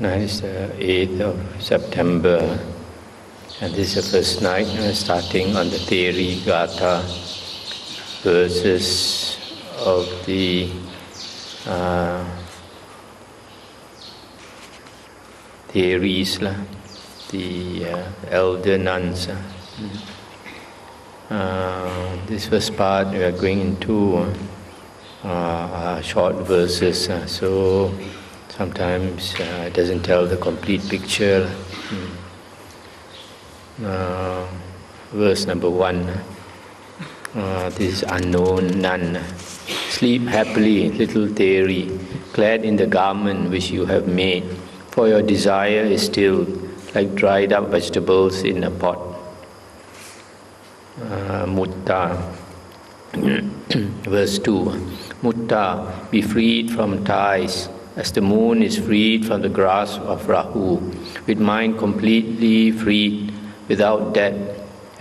Tonight is the 8th of September, and this is the first night starting on the Therigatha verses of the Theris, the elder nuns. This first part we are going into short verses, so sometimes it doesn't tell the complete picture. Verse number 1. This is unknown nun. Sleep happily, little Theri, clad in the garment which you have made, for your desire is still like dried up vegetables in a pot. Mutta. Verse 2. Mutta, be freed from ties, as the moon is freed from the grasp of Rahu, with mind completely freed, without debt,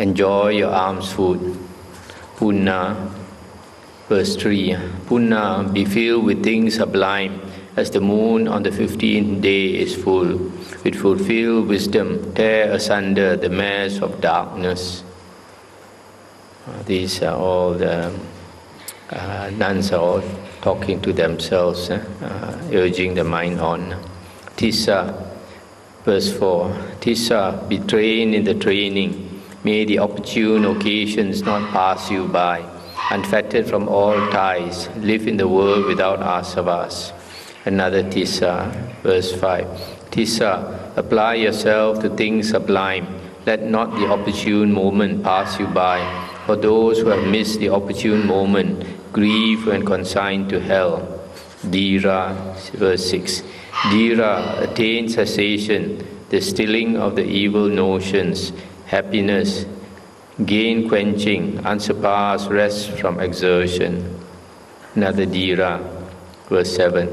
enjoy your alms food. Punna. Verse 3. Punna, be filled with things sublime, as the moon on the 15th day is full, with fulfilled wisdom, tear asunder the mass of darkness. These are all the nuns are all talking to themselves, urging the mind on. Tissa, verse 4. Tissa, be trained in the training. May the opportune occasions not pass you by. Unfettered from all ties, live in the world without asavas. Another Tissa, verse 5. Tissa, apply yourself to things sublime. Let not the opportune moment pass you by. For those who have missed the opportune moment, grieve when consigned to hell. Dhira, verse 6. Dhira, attain cessation, the stilling of the evil notions, happiness, gain quenching, unsurpassed rest from exertion. Another Dhira, verse 7.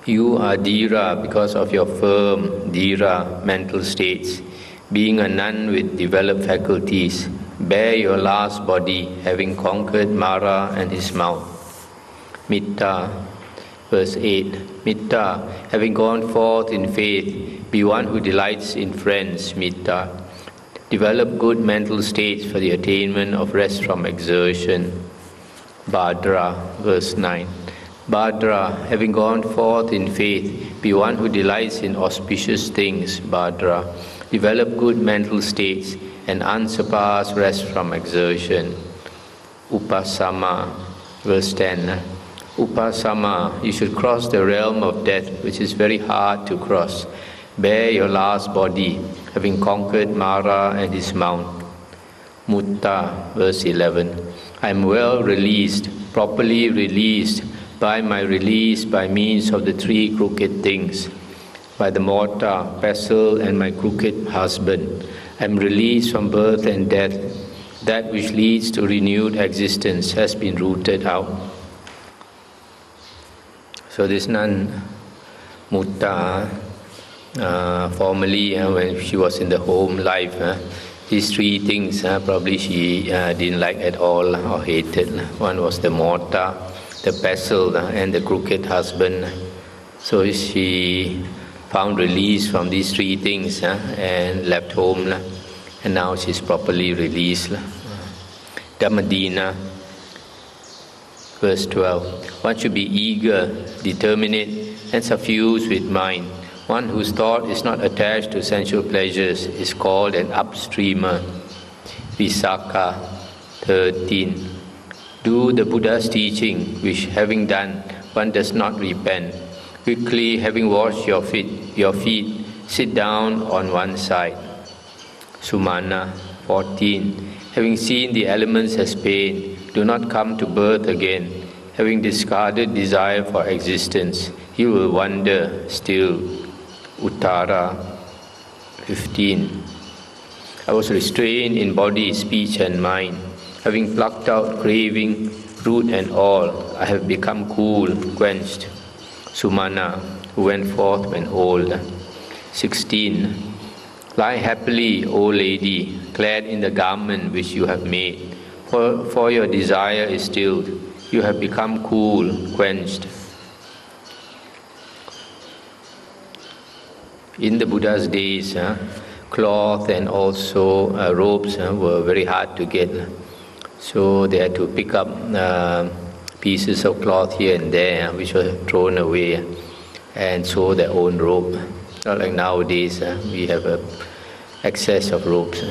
You are Dhira because of your firm Dhira mental states. Being a nun with developed faculties, bear your last body, having conquered Mara and his mouth. Mitta, verse 8. Mitta, having gone forth in faith, be one who delights in friends, Mitta. Develop good mental states for the attainment of rest from exertion. Bhadra, verse 9. Bhadra, having gone forth in faith, be one who delights in auspicious things, Bhadra. Develop good mental states and unsurpassed rest from exertion. Upasama, verse 10. Upasama, you should cross the realm of death, which is very hard to cross. Bear your last body, having conquered Mara and his mount. Mutta, verse 11. I am well released, properly released, by my release by means of the three crooked things, by the mortar, pestle, and my crooked husband. I am released from birth and death. That which leads to renewed existence has been rooted out. So this nun, Mutta, formerly when she was in the home life, these three things probably she didn't like at all or hated. One was the mortar, the pestle, and the crooked husband. So she found release from these three things and left home, and now she's properly released. Dhammadina, verse 12. One should be eager, determinate, and suffused with mind. One whose thought is not attached to sensual pleasures is called an upstreamer. Visakha, 13. Do the Buddha's teaching, which having done, one does not repent. Quickly, having washed your feet, sit down on one side. Sumana, 14. Having seen the elements as pain, do not come to birth again. Having discarded desire for existence, you will wander still. Uttara, 15. I was restrained in body, speech, and mind. Having plucked out craving, root and all, I have become cool, quenched. Sumana, who went forth when old. 16. Lie happily, O lady, clad in the garment which you have made, for your desire is stilled. You have become cool, quenched. In the Buddha's days, cloth and also robes were very hard to get. So they had to pick up pieces of cloth here and there, which were thrown away, and sew their own robe. Not like nowadays, we have excess of robes.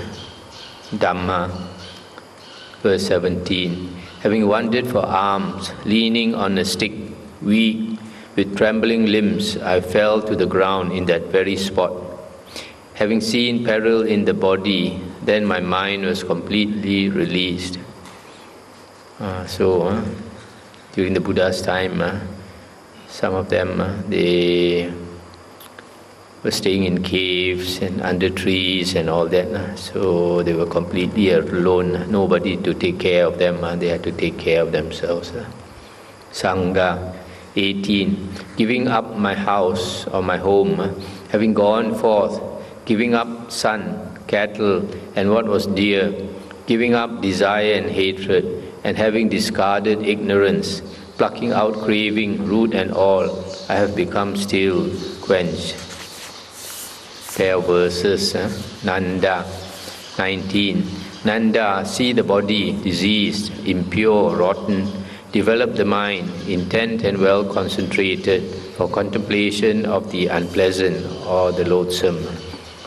Dhamma, verse 17. Having wandered for alms, leaning on a stick, weak, with trembling limbs, I fell to the ground in that very spot. Having seen peril in the body, then my mind was completely released. During the Buddha's time, some of them, they were staying in caves and under trees and all that. So they were completely alone, nobody to take care of them. They had to take care of themselves. Sangha, 18. Giving up my house or my home, having gone forth, giving up son, cattle, and what was dear, giving up desire and hatred, and having discarded ignorance, plucking out craving, root and all, I have become still, quenched. Pair of verses, Nanda, 19. Nanda, see the body diseased, impure, rotten, develop the mind, intent and well concentrated for contemplation of the unpleasant or the loathsome.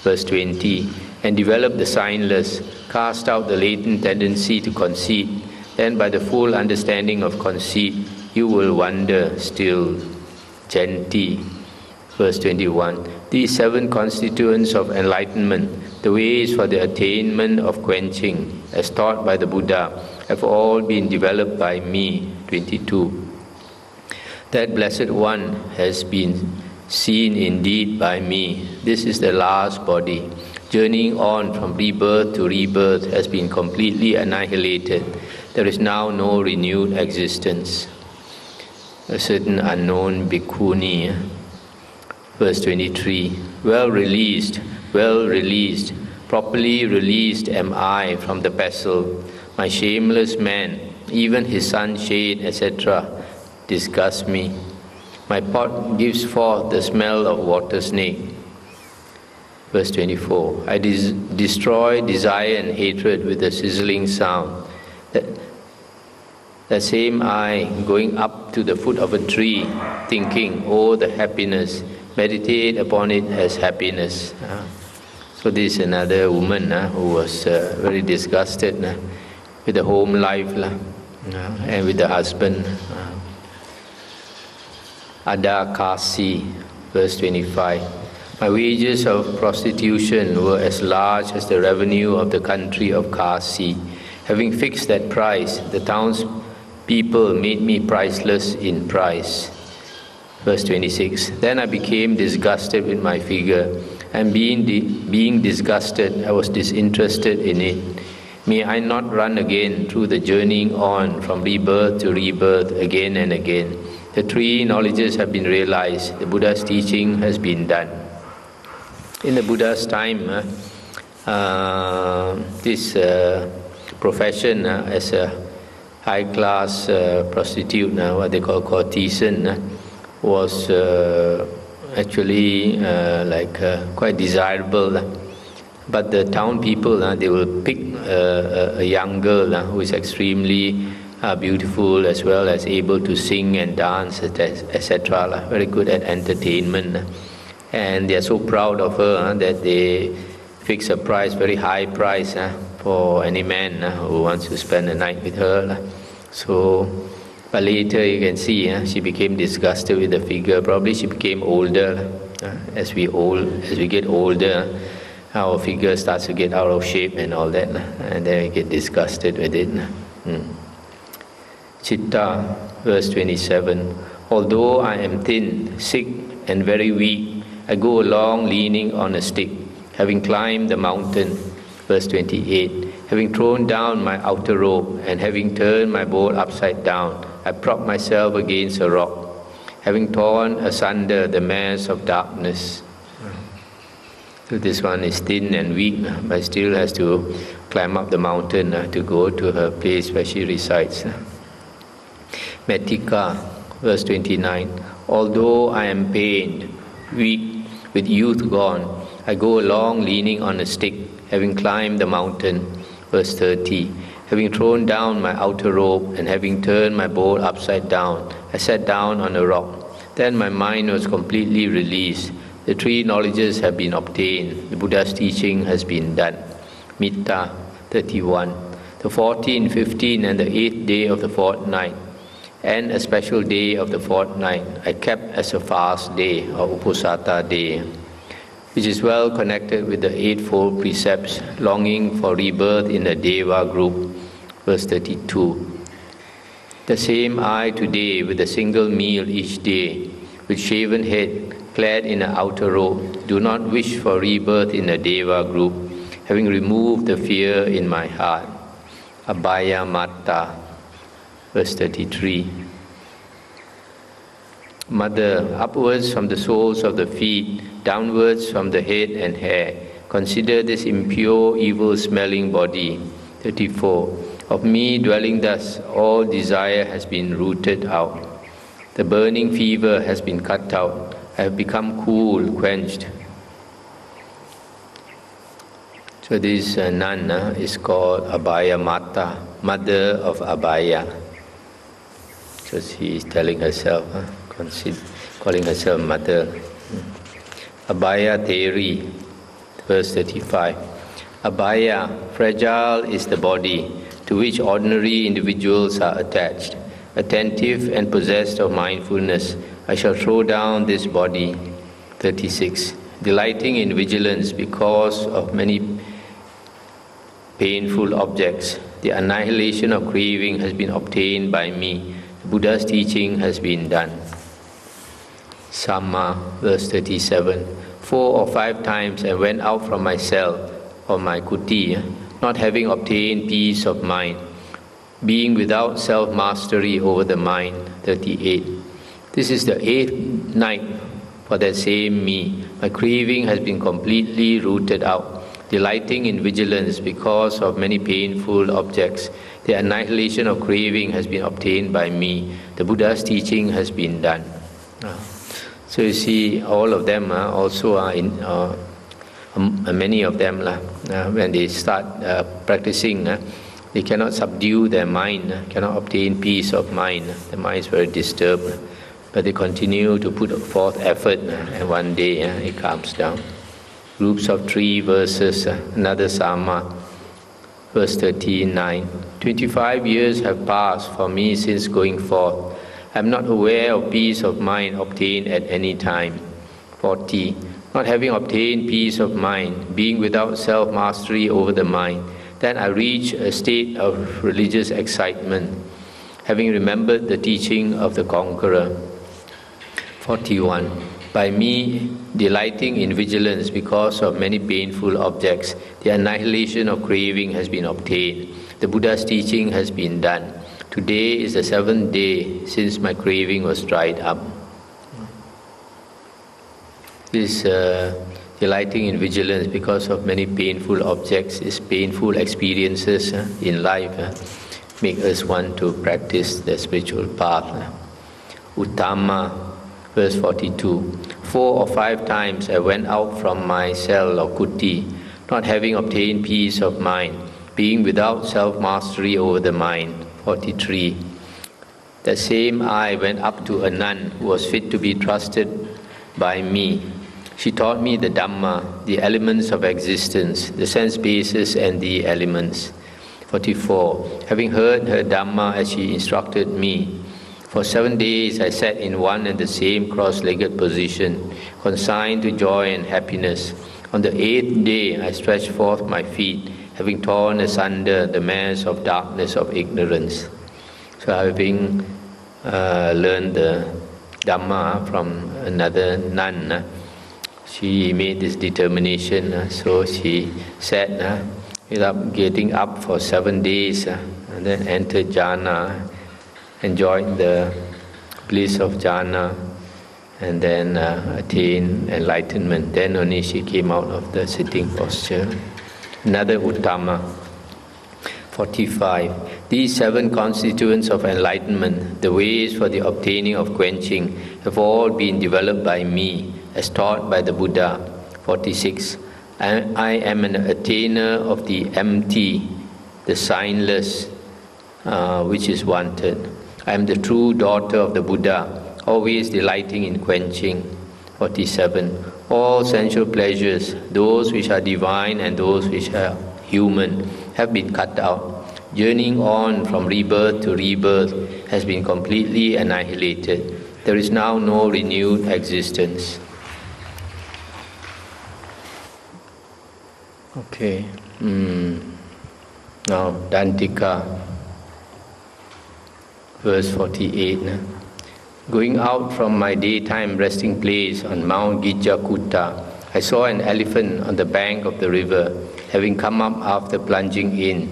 Verse 20. And develop the signless, cast out the latent tendency to conceit, then by the full understanding of conceit, you will wander still. Janti, verse 21. These 7 constituents of enlightenment, the ways for the attainment of quenching, as taught by the Buddha, have all been developed by me. 22. That Blessed One has been seen indeed by me. This is the last body. Journeying on from rebirth to rebirth has been completely annihilated. There is now no renewed existence. A certain unknown bhikkhuni, verse 23, well released, properly released am I from the pestle. My shameless man, even his sunshade, etc., disgust me. My pot gives forth the smell of water snake. Verse 24, I destroy desire and hatred with a sizzling sound. The same I, going up to the foot of a tree, thinking, oh, the happiness, meditate upon it as happiness. So this is another woman who was very disgusted with the home life and with the husband. Adakasi, verse 25. My wages of prostitution were as large as the revenue of the country of Kasi. Having fixed that price, the townspeople made me priceless in price. Verse 26. Then I became disgusted with my figure, and being disgusted, I was disinterested in it. May I not run again through the journeying on from rebirth to rebirth again and again. The 3 knowledges have been realized. The Buddha's teaching has been done. In the Buddha's time, this profession as a high-class prostitute, what they call courtesan, was actually quite desirable. But the town people, they will pick a young girl who is extremely beautiful as well as able to sing and dance, etc. Very good at entertainment. And they are so proud of her that they fix a price, very high price for any man who wants to spend a night with her. But later you can see she became disgusted with the figure. Probably she became older. As we get older, our figure starts to get out of shape and all that, and then we get disgusted with it. Chitta, verse 27. Although I am thin, sick, and very weak, I go along leaning on a stick, having climbed the mountain. Verse 28. Having thrown down my outer robe and having turned my bowl upside down, I prop myself against a rock, having torn asunder the mass of darkness. So this one is thin and weak, but still has to climb up the mountain to go to her place where she resides. Mettika, verse 29. Although I am pained, weak, with youth gone, I go along leaning on a stick, having climbed the mountain. Verse 30. Having thrown down my outer robe and having turned my bowl upside down, I sat down on a rock. Then my mind was completely released. The three knowledges have been obtained. The Buddha's teaching has been done. Mitta 31. The 14th, 15th and the 8th day of the fortnight, and a special day of the fortnight, I kept as a fast day or Uposatha day, which is well connected with the Eightfold Precepts, longing for rebirth in the Deva group. Verse 32. The same I today, with a single meal each day, with shaven head, clad in an outer robe, do not wish for rebirth in the Deva group, having removed the fear in my heart. Abhaya Matta. Verse 33. Mother, upwards from the soles of the feet, downwards from the head and hair, consider this impure, evil-smelling body. 34. Of me dwelling thus, all desire has been rooted out. The burning fever has been cut out. I have become cool, quenched. So this nun is called Abhaya Mata, mother of Abhaya. So she is telling herself, calling herself mother. Abhaya Theri, verse 35. Abhaya, fragile is the body to which ordinary individuals are attached. Attentive and possessed of mindfulness, I shall throw down this body. 36. Delighting in vigilance because of many painful objects, the annihilation of craving has been obtained by me. The Buddha's teaching has been done. Samma, verse 37. 4 or 5 times I went out from my cell or my kuti, not having obtained peace of mind, being without self-mastery over the mind. 38. This is the 8th night for that same me. My craving has been completely rooted out. Delighting in vigilance because of many painful objects, the annihilation of craving has been obtained by me. The Buddha's teaching has been done. So you see, all of them also are in, many of them, when they start practicing, they cannot subdue their mind, cannot obtain peace of mind. The mind is very disturbed. But they continue to put forth effort, and one day it calms down. Groups of 3 verses, another Sama, verse 39. 25 years have passed for me since going forth. I am not aware of peace of mind obtained at any time. 40. Not having obtained peace of mind, being without self-mastery over the mind, then I reach a state of religious excitement, having remembered the teaching of the conqueror. 41. By me delighting in vigilance because of many painful objects, the annihilation of craving has been obtained. The Buddha's teaching has been done. Today is the 7th day since my craving was dried up. This delighting in vigilance because of many painful objects, is painful experiences in life, make us want to practice the spiritual path. Uttama, verse 42. 4 or 5 times I went out from my cell or kuti, not having obtained peace of mind, being without self-mastery over the mind. 43. The same I went up to a nun who was fit to be trusted by me. She taught me the Dhamma, the elements of existence, the sense bases and the elements. 44. Having heard her Dhamma as she instructed me, for 7 days I sat in one and the same cross-legged position, consigned to joy and happiness. On the 8th day I stretched forth my feet, having torn asunder the mass of darkness of ignorance. So having learned the Dhamma from another nun, she made this determination, so she sat without getting up for 7 days, and then entered jhana, enjoyed the bliss of jhana, and then attained enlightenment. Then only she came out of the sitting posture. Another Uttama. 45. These 7 constituents of enlightenment, the ways for the obtaining of quenching, have all been developed by me. as taught by the Buddha. 46. I am an attainer of the empty, the signless, which is wanted. I am the true daughter of the Buddha, always delighting in quenching. 47. All sensual pleasures, those which are divine and those which are human, have been cut out. Journeying on from rebirth to rebirth has been completely annihilated. There is now no renewed existence. Okay. Now, Dantika, verse 48. Going out from my daytime resting place on Mount Gijjakutta, I saw an elephant on the bank of the river, having come up after plunging in.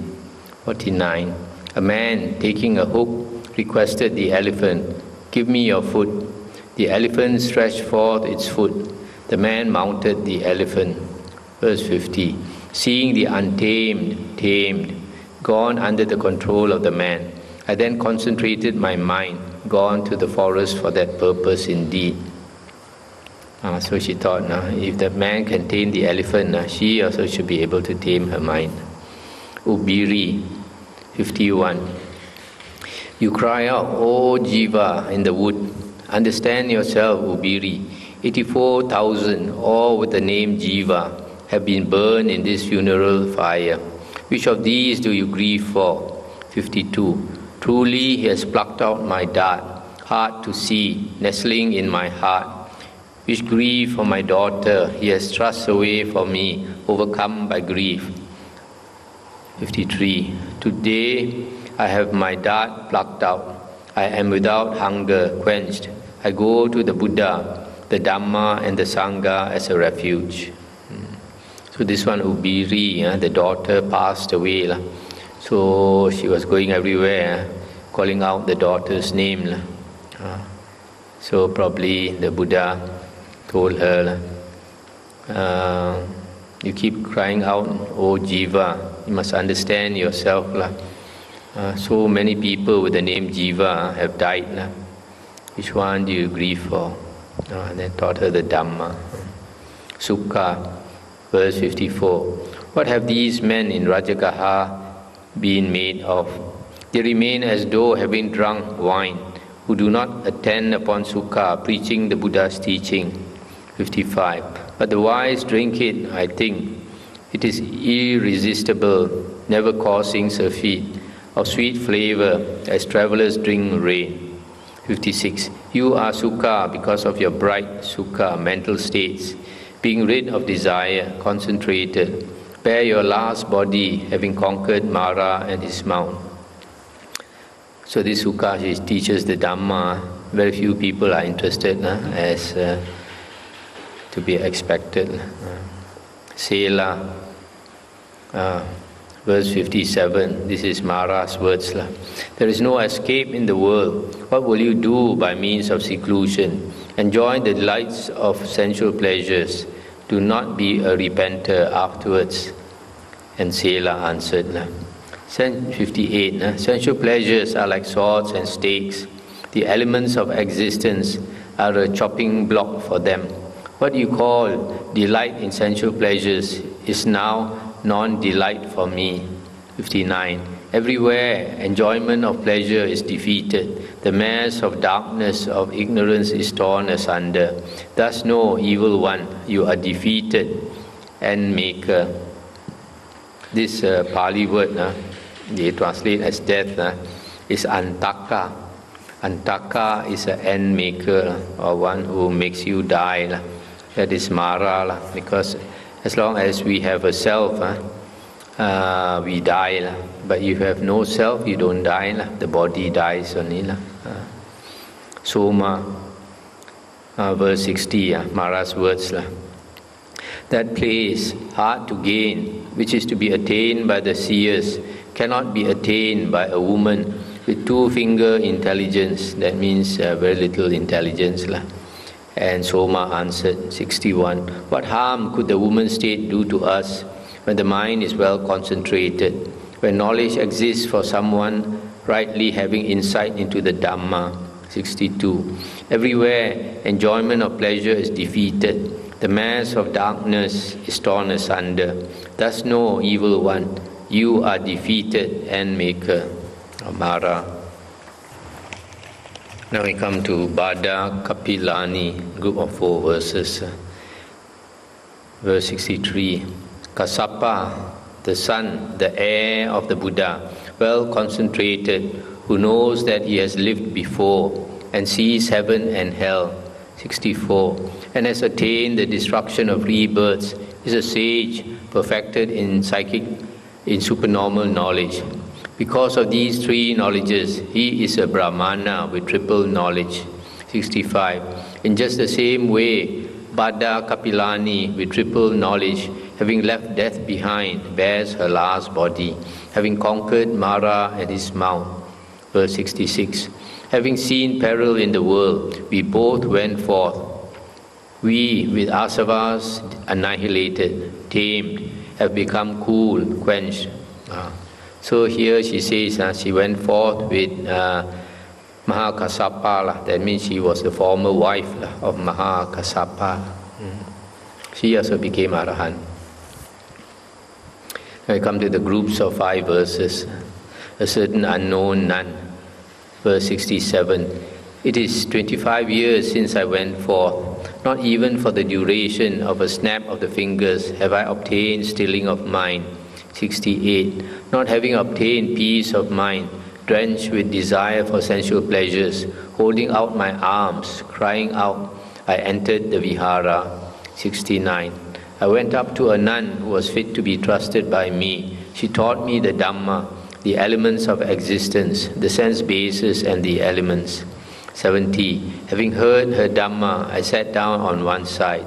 49. A man, taking a hook, requested the elephant, "Give me your foot." The elephant stretched forth its foot. The man mounted the elephant. Verse 50. Seeing the untamed, tamed, gone under the control of the man, I then concentrated my mind, gone to the forest for that purpose indeed. So she thought, if the man can tame the elephant, she also should be able to tame her mind. Ubiri, 51. You cry out, "O Jiva in the wood, understand yourself, Ubiri. 84,000, all with the name Jiva, have been burned in this funeral fire. Which of these do you grieve for?" 52. Truly he has plucked out my dart, hard to see, nestling in my heart. Which grief for my daughter he has thrust away from me, overcome by grief. 53. Today I have my dart plucked out. I am without hunger quenched. I go to the Buddha, the Dhamma and the Sangha as a refuge. So this one, Ubiri, the daughter passed away. So she was going everywhere, calling out the daughter's name. So probably the Buddha told her, you keep crying out, "O Jiva, you must understand yourself. So many people with the name Jiva have died. Which one do you grieve for?" And they taught her the Dhamma. Sukha, verse 54. What have these men in Rajagaha been made of? They remain as though having drunk wine, who do not attend upon Sukha, preaching the Buddha's teaching. 55. But the wise drink it, I think. It is irresistible, never causing surfeit, of sweet flavor, as travelers drink rain. 56. You are Sukha because of your bright Sukha mental states, being rid of desire, concentrated. Bear your last body, having conquered Mara and his mount. So this Sukha, she teaches the Dhamma. Very few people are interested, as to be expected. Sela, verse 57, this is Mara's words. There is no escape in the world. What will you do by means of seclusion? Enjoy the delights of sensual pleasures. Do not be a repenter afterwards. And Sela answered, 58, sensual pleasures are like swords and stakes. The elements of existence are a chopping block for them. What you call delight in sensual pleasures is now non-delight for me. 59. Everywhere enjoyment of pleasure is defeated. The mass of darkness of ignorance is torn asunder. Thus know, evil one, you are defeated and maker. This Pali word, they translate as death, is Antaka. Antaka is an end maker, or one who makes you die. That is Mara, because as long as we have a self, we die. But if you have no self, you don't die. The body dies only. Soma, verse 60, Mara's words. That place, hard to gain, which is to be attained by the seers, cannot be attained by a woman with two-finger intelligence. That means very little intelligence. And Soma answered, 61. What harm could the woman's state do to us when the mind is well concentrated, when knowledge exists for someone rightly having insight into the Dhamma? 62. Everywhere enjoyment of pleasure is defeated. The mass of darkness is torn asunder. Thus know, evil one, you are defeated and maker. Mara. Now we come to Bada Kapilani, group of 4 verses. Verse 63. Kassapa, the son, the heir of the Buddha, well concentrated, who knows that he has lived before and sees heaven and hell. 64. And has attained the destruction of rebirths, is a sage perfected in supernormal knowledge. Because of these 3 knowledges, he is a Brahmana with triple knowledge. 65. In just the same way, Bada Kapilani with triple knowledge, having left death behind, bears her last body, having conquered Mara and his mount. Verse 66. Having seen peril in the world, we both went forth. We, with asavas annihilated, tamed, have become cool, quenched. So here she says she went forth with Mahakassapa. That means she was the former wife of Mahakassapa. She also became Arahant. I come to the groups of 5 verses. A certain unknown nun. Verse 67. It is 25 years since I went forth. Not even for the duration of a snap of the fingers have I obtained stilling of mind. 68. Not having obtained peace of mind, drenched with desire for sensual pleasures, holding out my arms, crying out, I entered the Vihara. 69. I went up to a nun who was fit to be trusted by me. She taught me the Dhamma, the elements of existence, the sense bases and the elements. 70. Having heard her Dhamma, I sat down on one side.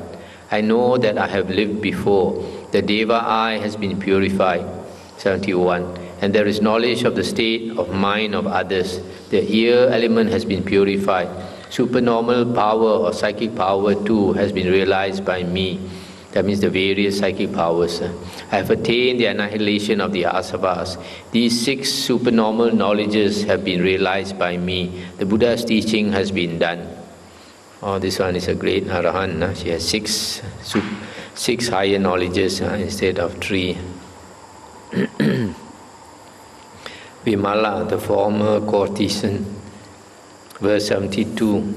I know that I have lived before. The Deva eye has been purified. 71. And there is knowledge of the state of mind of others. The ear element has been purified. Supernormal power or psychic power too has been realized by me. That means the various psychic powers. I have attained the annihilation of the asavas. These 6 supernormal knowledges have been realized by me. The Buddha's teaching has been done. Oh, this one is a great Arahant. She has 6 higher knowledges instead of 3. Vimala, the former courtesan. Verse 72.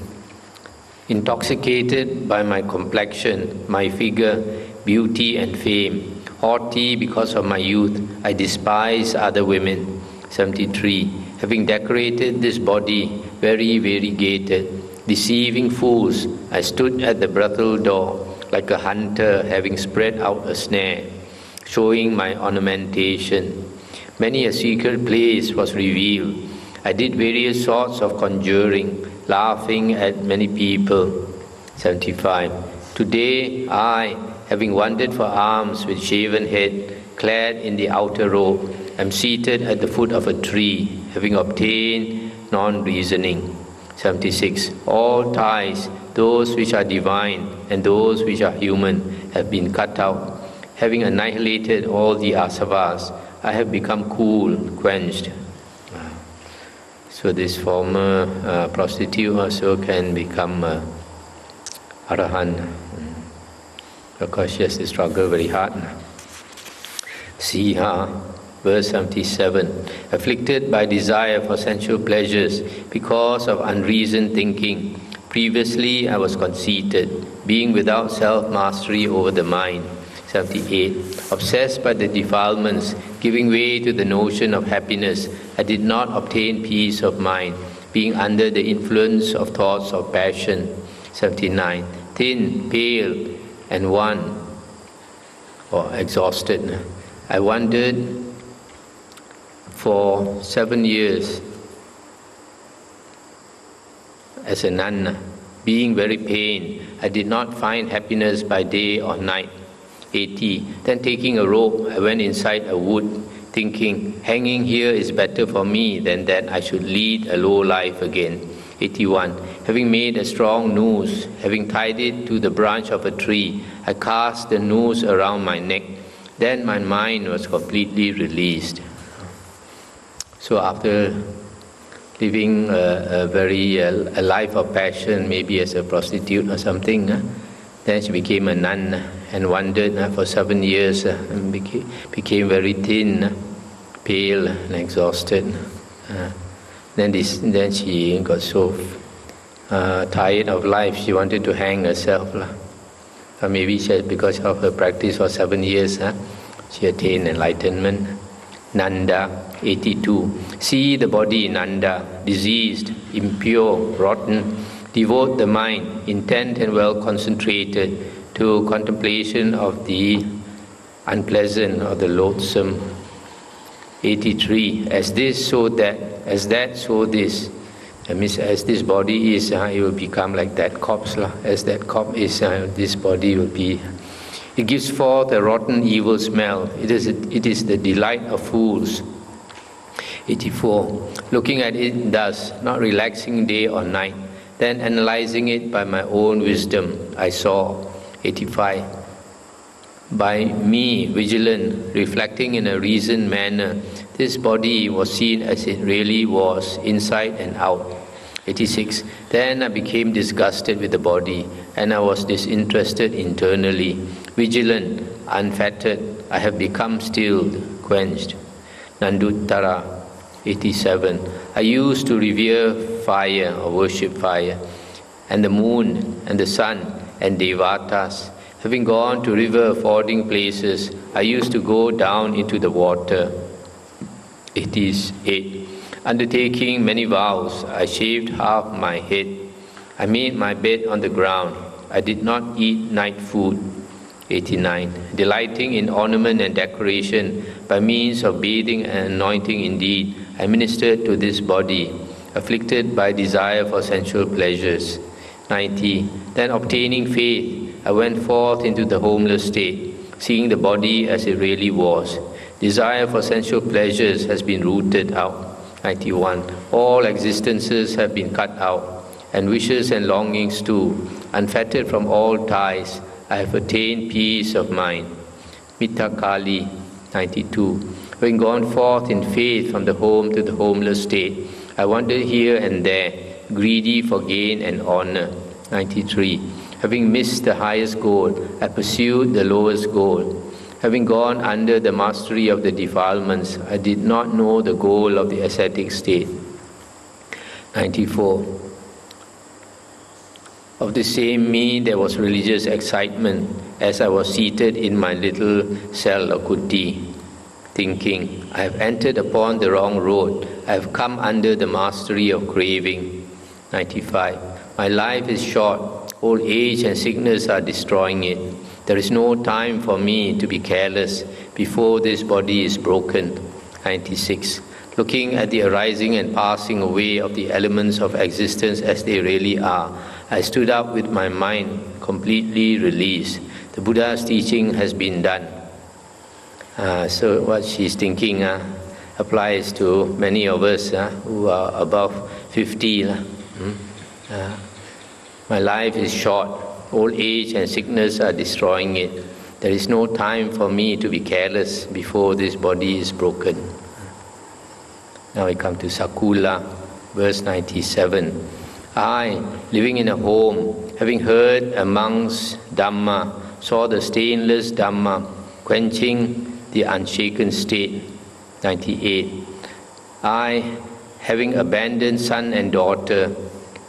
Intoxicated by my complexion, my figure, beauty and fame, haughty because of my youth, I despise other women. 73. Having decorated this body, very variegated, deceiving fools, I stood at the brothel door, like a hunter having spread out a snare, showing my ornamentation. Many a secret place was revealed. I did various sorts of conjuring, laughing at many people. 75. Today I, having wandered for alms with shaven head, clad in the outer robe, am seated at the foot of a tree, having obtained non-reasoning. 76. All ties, those which are divine and those which are human, have been cut out. Having annihilated all the asavas, I have become cool, quenched. So this former prostitute also can become Arahant, because she has to struggle very hard. Siha, verse 77. Afflicted by desire for sensual pleasures because of unreasoned thinking. Previously I was conceited, being without self-mastery over the mind. 78. Obsessed by the defilements, giving way to the notion of happiness, I did not obtain peace of mind, being under the influence of thoughts of passion. 79. Thin, pale, and wan, or exhausted. I wandered for 7 years as a nun, being very pained. I did not find happiness by day or night. 80. Then taking a rope, I went inside a wood, thinking, hanging here is better for me than that I should lead a low life again. 81. Having made a strong noose, having tied it to the branch of a tree, I cast the noose around my neck. Then my mind was completely released. So after living a life of passion, maybe as a prostitute or something. Then she became a nun and wandered for 7 years and became very thin, pale and exhausted. Then she got so tired of life, she wanted to hang herself. Or maybe because of her practice for 7 years, she attained enlightenment. Nanda, 82. See the body, Nanda, diseased, impure, rotten. Devote the mind, intent and well concentrated, to contemplation of the unpleasant or the loathsome. 83. As this, so that. As that, so this. That means as this body is, it will become like that corpse. As that corpse is, this body will be. It gives forth a rotten, evil smell. It is the delight of fools. 84. Looking at it thus, not relaxing day or night, then analyzing it by my own wisdom, I saw. 85. By me, vigilant, reflecting in a reasoned manner, this body was seen as it really was, inside and out. 86. Then I became disgusted with the body, and I was disinterested internally. Vigilant, unfettered, I have become stilled, quenched. Nanduttara, 87. I used to revere fire or worship fire, and the moon and the sun and devatas. Having gone to river fording places, I used to go down into the water. 88. Undertaking many vows, I shaved half my head. I made my bed on the ground. I did not eat night food. 89. Delighting in ornament and decoration, by means of bathing and anointing indeed, I ministered to this body, afflicted by desire for sensual pleasures. 90. Then obtaining faith, I went forth into the homeless state, seeing the body as it really was. Desire for sensual pleasures has been rooted out. 91. All existences have been cut out, and wishes and longings too. Unfettered from all ties, I have attained peace of mind. Mittakali, 92. Having gone forth in faith from the home to the homeless state, I wandered here and there, greedy for gain and honor. 93. Having missed the highest goal, I pursued the lowest goal. Having gone under the mastery of the defilements, I did not know the goal of the ascetic state. 94. Of the same me, there was religious excitement as I was seated in my little cell or kuti, thinking, I have entered upon the wrong road. I have come under the mastery of craving. 95. My life is short. Old age and sickness are destroying it. There is no time for me to be careless before this body is broken. 96. Looking at the arising and passing away of the elements of existence as they really are, I stood up with my mind completely released. The Buddha's teaching has been done. So what she's thinking applies to many of us who are above 50. My life is short. Old age and sickness are destroying it. There is no time for me to be careless before this body is broken. Now we come to Sakula, verse 97. I, living in a home, having heard a monk's Dhamma, saw the stainless Dhamma, quenching the unshaken state. 98. I, having abandoned son and daughter,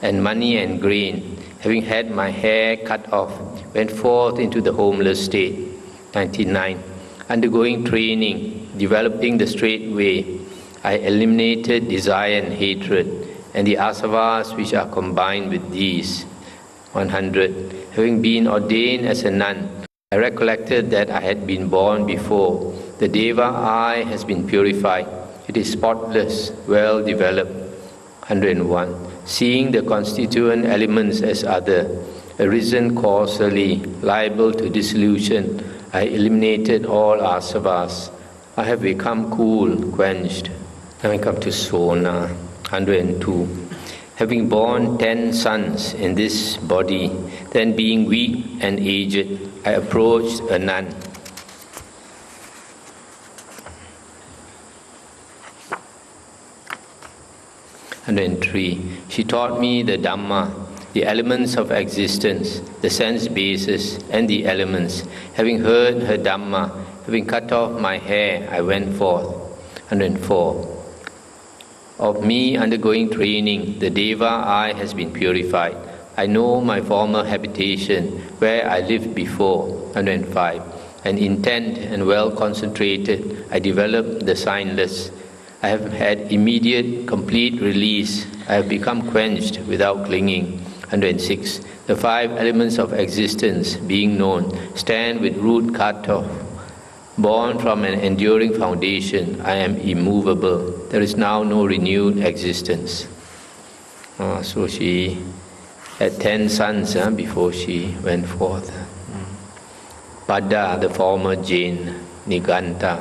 and money and grain, having had my hair cut off, went forth into the homeless state. 99. Undergoing training, developing the straight way, I eliminated desire and hatred, and the asavas which are combined with these. 100. Having been ordained as a nun, I recollected that I had been born before. The Deva eye has been purified. It is spotless, well developed. 101. Seeing the constituent elements as other, arisen causally, liable to dissolution, I eliminated all asavas. I have become cool, quenched. Now we come to Sona, 102. Having borne 10 sons in this body, then being weak and aged, I approached a nun. 103. She taught me the Dhamma, the elements of existence, the sense bases, and the elements. Having heard her Dhamma, having cut off my hair, I went forth. 104. Of me undergoing training, the Deva I has been purified. I know my former habitation, where I lived before. 105. And intent and well concentrated, I developed the signless. I have had immediate, complete release. I have become quenched without clinging. 106. The 5 elements of existence, being known, stand with root cut off. Born from an enduring foundation, I am immovable. There is now no renewed existence. So she had 10 sons before she went forth. Pada, the former Jain, Niganta.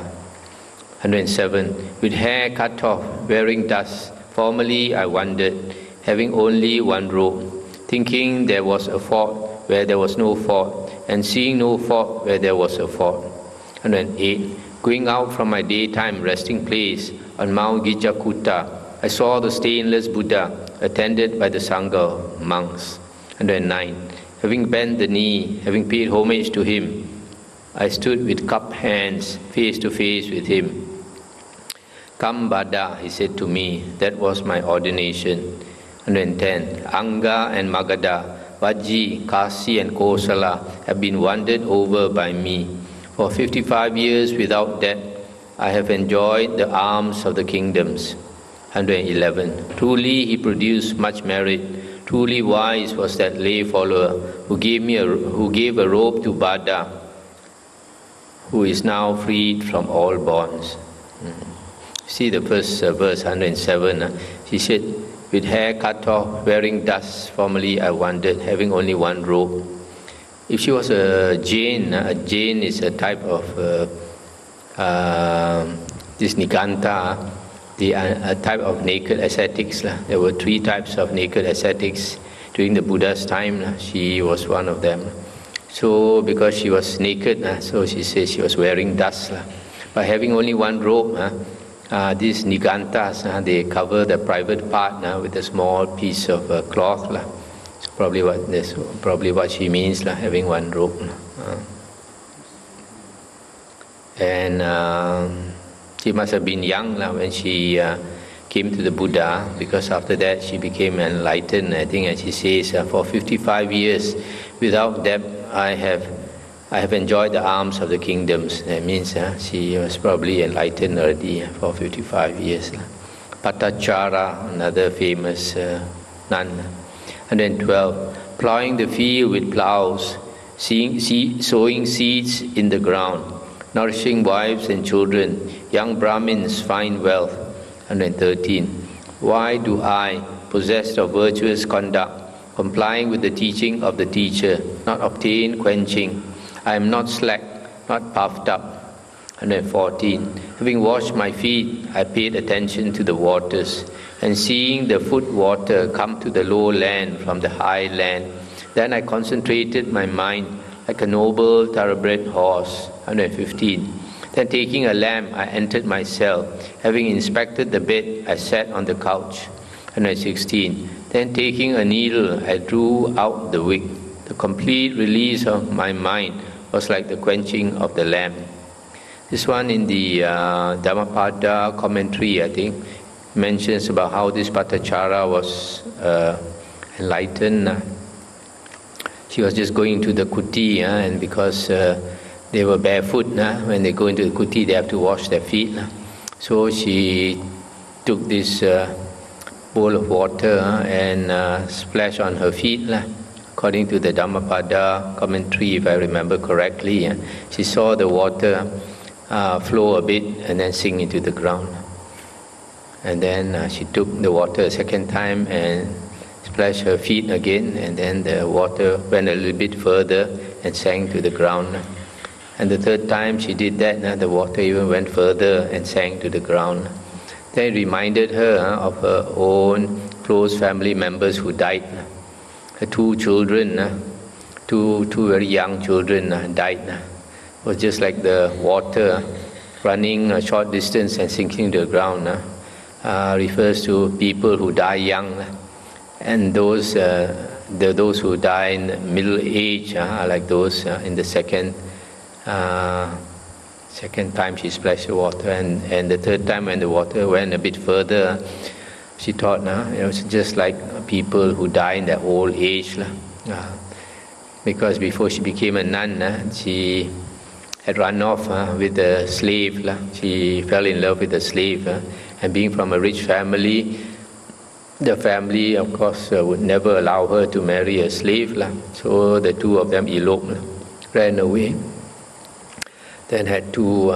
107. With hair cut off, wearing dust, formerly I wandered, having only one robe, thinking there was a fault where there was no fault, and seeing no fault where there was a fault. 108. Going out from my daytime resting place on Mount Gijakuta, I saw the stainless Buddha attended by the Sangha monks. 109. Having bent the knee, having paid homage to him, I stood with cupped hands face to face with him. Come Bada, he said to me, that was my ordination. 110. Anga and Magadha, Vaji, Kasi and Kosala have been wandered over by me. For 55 years without death, I have enjoyed the alms of the kingdoms. 111. Truly he produced much merit. Truly wise was that lay follower who gave a robe to Bada, who is now freed from all bonds. See the first verse, 107. She said, with hair cut off, wearing dust, formerly I wandered, having only one robe. If she was a Jain is a type of this Niganta, a type of naked ascetics. There were 3 types of naked ascetics during the Buddha's time. She was one of them. So because she was naked, so she says she was wearing dust. By having only one robe, these Nigantas, they cover the private part with a small piece of cloth. Probably what she means, having one robe. And she must have been young when she came to the Buddha, because after that she became enlightened. I think, as she says, for 55 years without death, I have enjoyed the alms of the kingdoms. That means she was probably enlightened already for 55 years. Patachara, another famous nun. 112. Plowing the field with plows, sowing seeds in the ground, nourishing wives and children, young Brahmins find wealth. 113. Why do I, possessed of virtuous conduct, complying with the teaching of the teacher, not obtain quenching? I am not slack, not puffed up. 114. Having washed my feet, I paid attention to the waters, and seeing the foot water come to the low land from the high land, then I concentrated my mind like a noble thoroughbred horse. 115. Then taking a lamp, I entered my cell. Having inspected the bed, I sat on the couch. 116. Then taking a needle, I drew out the wick. The complete release of my mind was like the quenching of the lamp. This one in the Dhammapada commentary, I think, mentions about how this Patachara was enlightened. She was just going to the kuti, and because they were barefoot, when they go into the kuti, they have to wash their feet. So she took this bowl of water and splashed on her feet. According to the Dhammapada commentary, if I remember correctly, she saw the water flow a bit and then sink into the ground. And then she took the water a second time and splashed her feet again, and then the water went a little bit further and sank to the ground. And the third time she did that, the water even went further and sank to the ground. Then it reminded her of her own close family members who died. Her 2 children, two very young children died. It was just like the water running a short distance and sinking to the ground. refers to people who die young, and those who die in middle age are like those in the second time she splashed the water, and the third time when the water went a bit further, she thought, it was just like people who die in their old age. Because before she became a nun, she had run off with a slave. She fell in love with a slave, and being from a rich family, the family, of course, would never allow her to marry a slave. So the two of them eloped, ran away. Then had two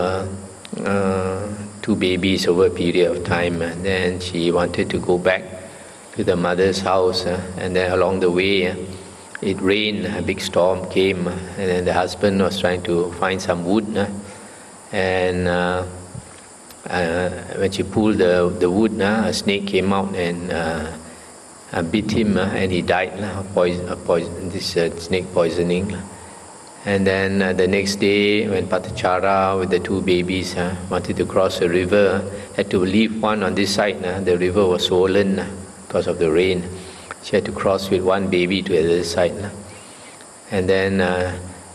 babies over a period of time. And then she wanted to go back to the mother's house. And then along the way, it rained, a big storm came. And then the husband was trying to find some wood. And when she pulled the wood, a snake came out and bit him, and he died of this snake poisoning. And then the next day, when Patachara with the two babies wanted to cross a river, had to leave one on this side. The river was swollen because of the rain. She had to cross with one baby to the other side. And then,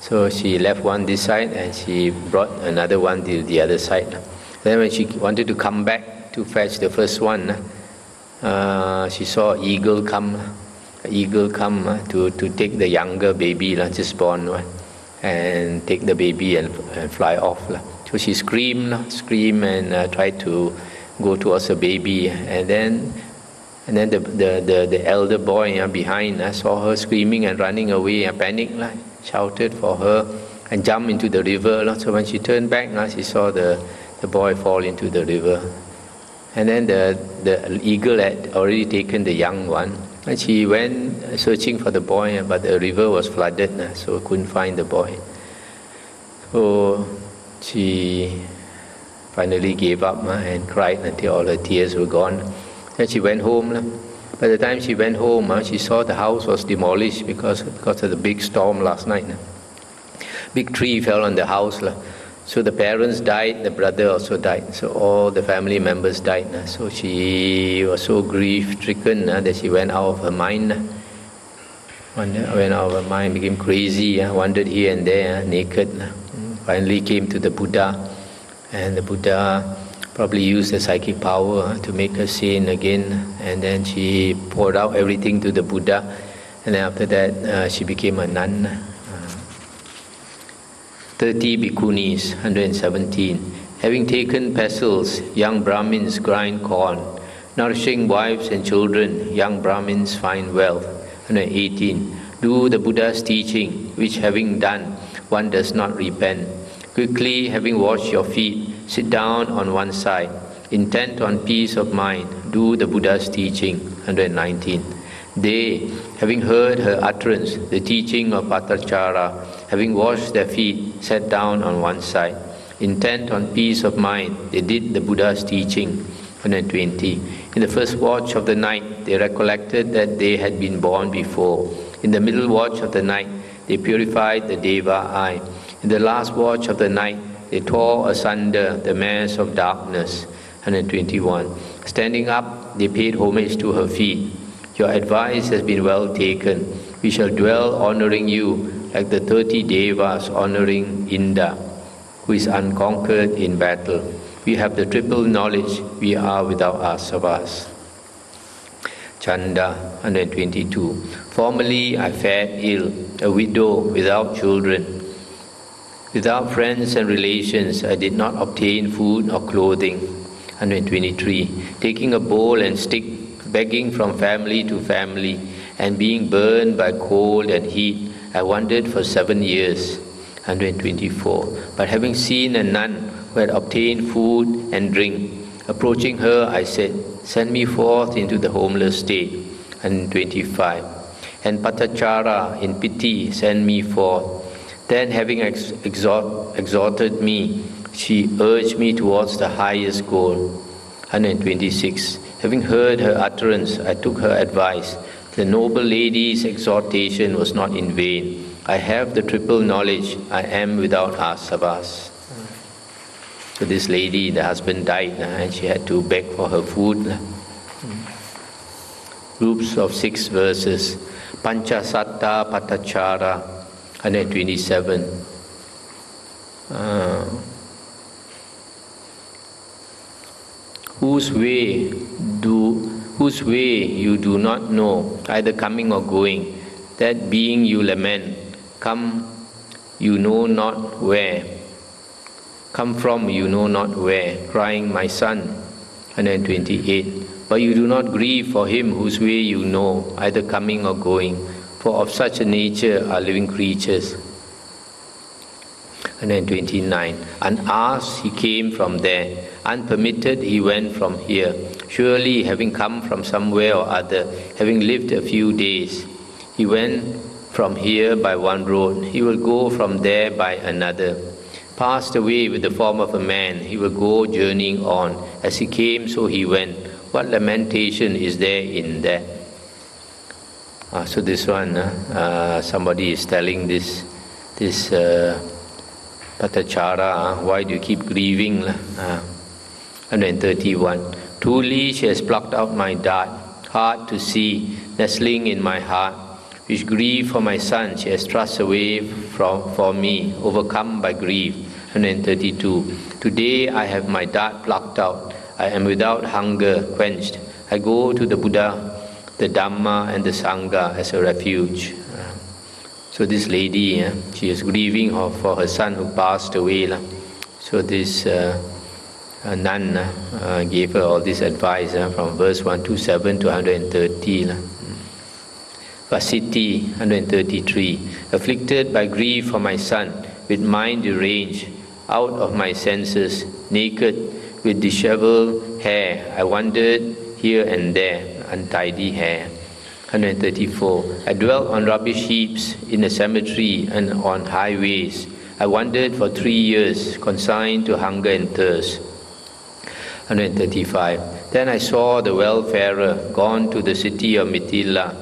so she left one this side, and she brought another one to the other side. Then when she wanted to come back to fetch the first one, she saw an eagle come to take the younger baby, just born one, and take the baby and fly off. So she screamed and tried to go towards the baby, and then the elder boy behind saw her screaming and running away and panicked, shouted for her and jumped into the river. So when she turned back, she saw the boy fall into the river. And then the eagle had already taken the young one. And she went searching for the boy, but the river was flooded, so couldn't find the boy. So she finally gave up and cried until all her tears were gone. Then she went home. By the time she went home, she saw the house was demolished because of the big storm last night. Big tree fell on the house. So the parents died, the brother also died. So all the family members died. So she was so grief-stricken that she went out of her mind. Went out of her mind, became crazy, wandered here and there, naked. Finally came to the Buddha, and the Buddha probably used the psychic power to make her sane again. And then she poured out everything to the Buddha, and then after that she became a nun. 30 bhikkhunis, 117. Having taken pestles, young Brahmins grind corn. Nourishing wives and children, young Brahmins find wealth. 118. Do the Buddha's teaching, which having done, one does not repent. Quickly, having washed your feet, sit down on one side. Intent on peace of mind, do the Buddha's teaching. 119. They, having heard her utterance, the teaching of Patachara, having washed their feet, sat down on one side. Intent on peace of mind, they did the Buddha's teaching. 120. In the first watch of the night, they recollected that they had been born before. In the middle watch of the night, they purified the Deva eye. In the last watch of the night, they tore asunder the mass of darkness. 121. Standing up, they paid homage to her feet. Your advice has been well taken. We shall dwell honoring you like the 30 Devas honoring Indra, who is unconquered in battle. We have the triple knowledge. We are without asavas. Chanda, 122. Formerly I fared ill, a widow without children. Without friends and relations, I did not obtain food or clothing. 123. Taking a bowl and stick, begging from family to family, and being burned by cold and heat, I wandered for 7 years. 124. But having seen a nun who had obtained food and drink, approaching her, I said, send me forth into the homeless state. 125. And Patachara, in pity, sent me forth. Then, having exhorted me, she urged me towards the highest goal. 126. Having heard her utterance, I took her advice. The noble lady's exhortation was not in vain. I have the triple knowledge. I am without asavas. So this lady, the husband died, and she had to beg for her food. Groups of 6 verses. Panchasatta Patachara, 127. Whose way you do not know, either coming or going, that being you lament, come you know not where, come from you know not where, crying, my son, 128. But you do not grieve for him whose way you know, either coming or going, for of such a nature are living creatures. 129. Unasked he came from there, unpermitted he went from here. Surely having come from somewhere or other, having lived a few days, he went from here by one road, he will go from there by another. Passed away with the form of a man, he will go journeying on. As he came, so he went. What lamentation is there in that? So this one, somebody is telling this Patachara, why do you keep grieving? 131. Truly she has plucked out my dart, hard to see, nestling in my heart, which grief for my son she has thrust away for me, overcome by grief. 132. Today I have my dart plucked out, I am without hunger quenched. I go to the Buddha, the Dhamma and the Sangha as a refuge. So this lady, she is grieving for her son who passed away. So this nun gave her all this advice from verse 127 to 130. Vasiti, 133. Afflicted by grief for my son, with mind deranged, out of my senses, naked, with disheveled hair, I wandered here and there, untidy hair. 134. I dwelt on rubbish heaps in a cemetery and on highways. I wandered for 3 years, consigned to hunger and thirst. 135. Then I saw the wayfarer gone to the city of Mithila,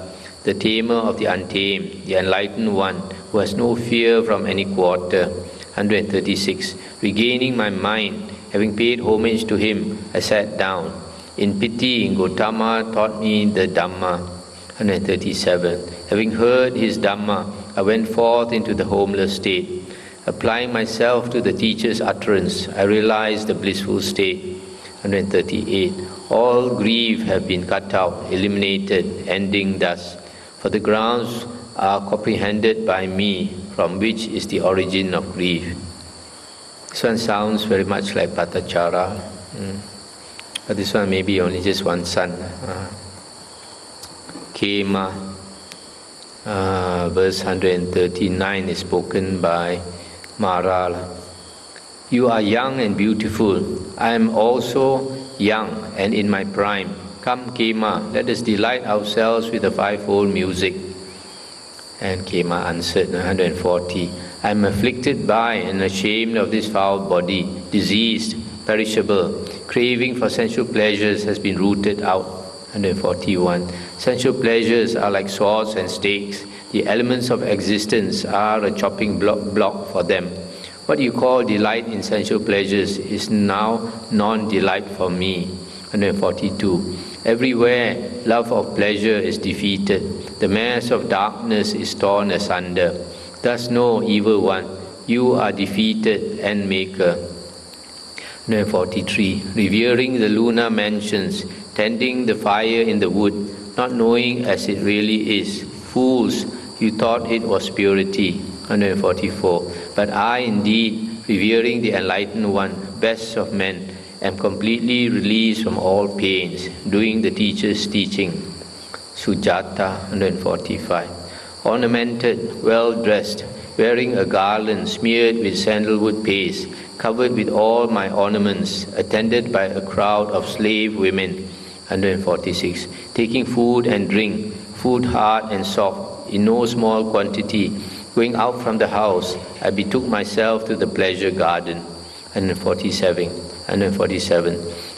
the tamer of the untamed, the enlightened one, who has no fear from any quarter. 136. Regaining my mind, having paid homage to him, I sat down. In pity, Gotama taught me the Dhamma. 137. Having heard his Dhamma, I went forth into the homeless state. Applying myself to the teacher's utterance, I realized the blissful state. 138. All grief have been cut out, eliminated, ending thus. For the grounds are comprehended by me, from which is the origin of grief. This one sounds very much like Patachara. But this one may be only just one son. Kema, verse 139 is spoken by Mahathera. You are young and beautiful. I am also young and in my prime. Come, Kema, let us delight ourselves with the fivefold music. And Kema answered, 140, I am afflicted by and ashamed of this foul body, diseased, perishable. Craving for sensual pleasures has been rooted out. 141. Sensual pleasures are like swords and stakes. The elements of existence are a chopping block for them. What you call delight in sensual pleasures is now non-delight for me. 142. Everywhere love of pleasure is defeated. The mass of darkness is torn asunder. Thus know, evil one, you are defeated and maker. 143. Revering the lunar mansions, tending the fire in the wood, not knowing as it really is. Fools, you thought it was purity. 144. But I indeed, revering the enlightened one, best of men, am completely released from all pains, doing the teacher's teaching. Sujata, 145. Ornamented, well-dressed, wearing a garland smeared with sandalwood paste, covered with all my ornaments, attended by a crowd of slave women. 146. Taking food and drink, food hard and soft, in no small quantity, going out from the house, I betook myself to the pleasure garden. 147.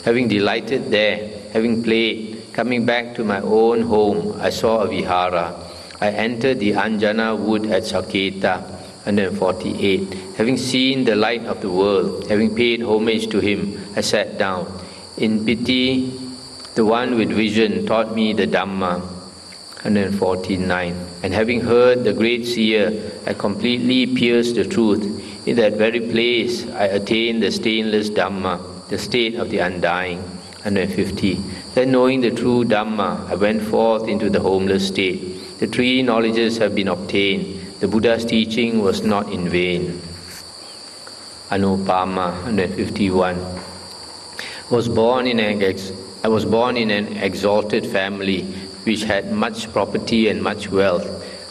Having delighted there, having played, coming back to my own home, I saw a Vihara. I entered the Anjana wood at Saketa. 148. Having seen the light of the world, having paid homage to him, I sat down. In pity, the one with vision taught me the Dhamma. 149. And having heard the great seer, I completely pierced the truth. In that very place, I attained the stainless Dhamma, the state of the undying. 150. Then knowing the true Dhamma, I went forth into the homeless state. The three knowledges have been obtained. The Buddha's teaching was not in vain. Anupama. 151. I was born in an exalted family which had much property and much wealth,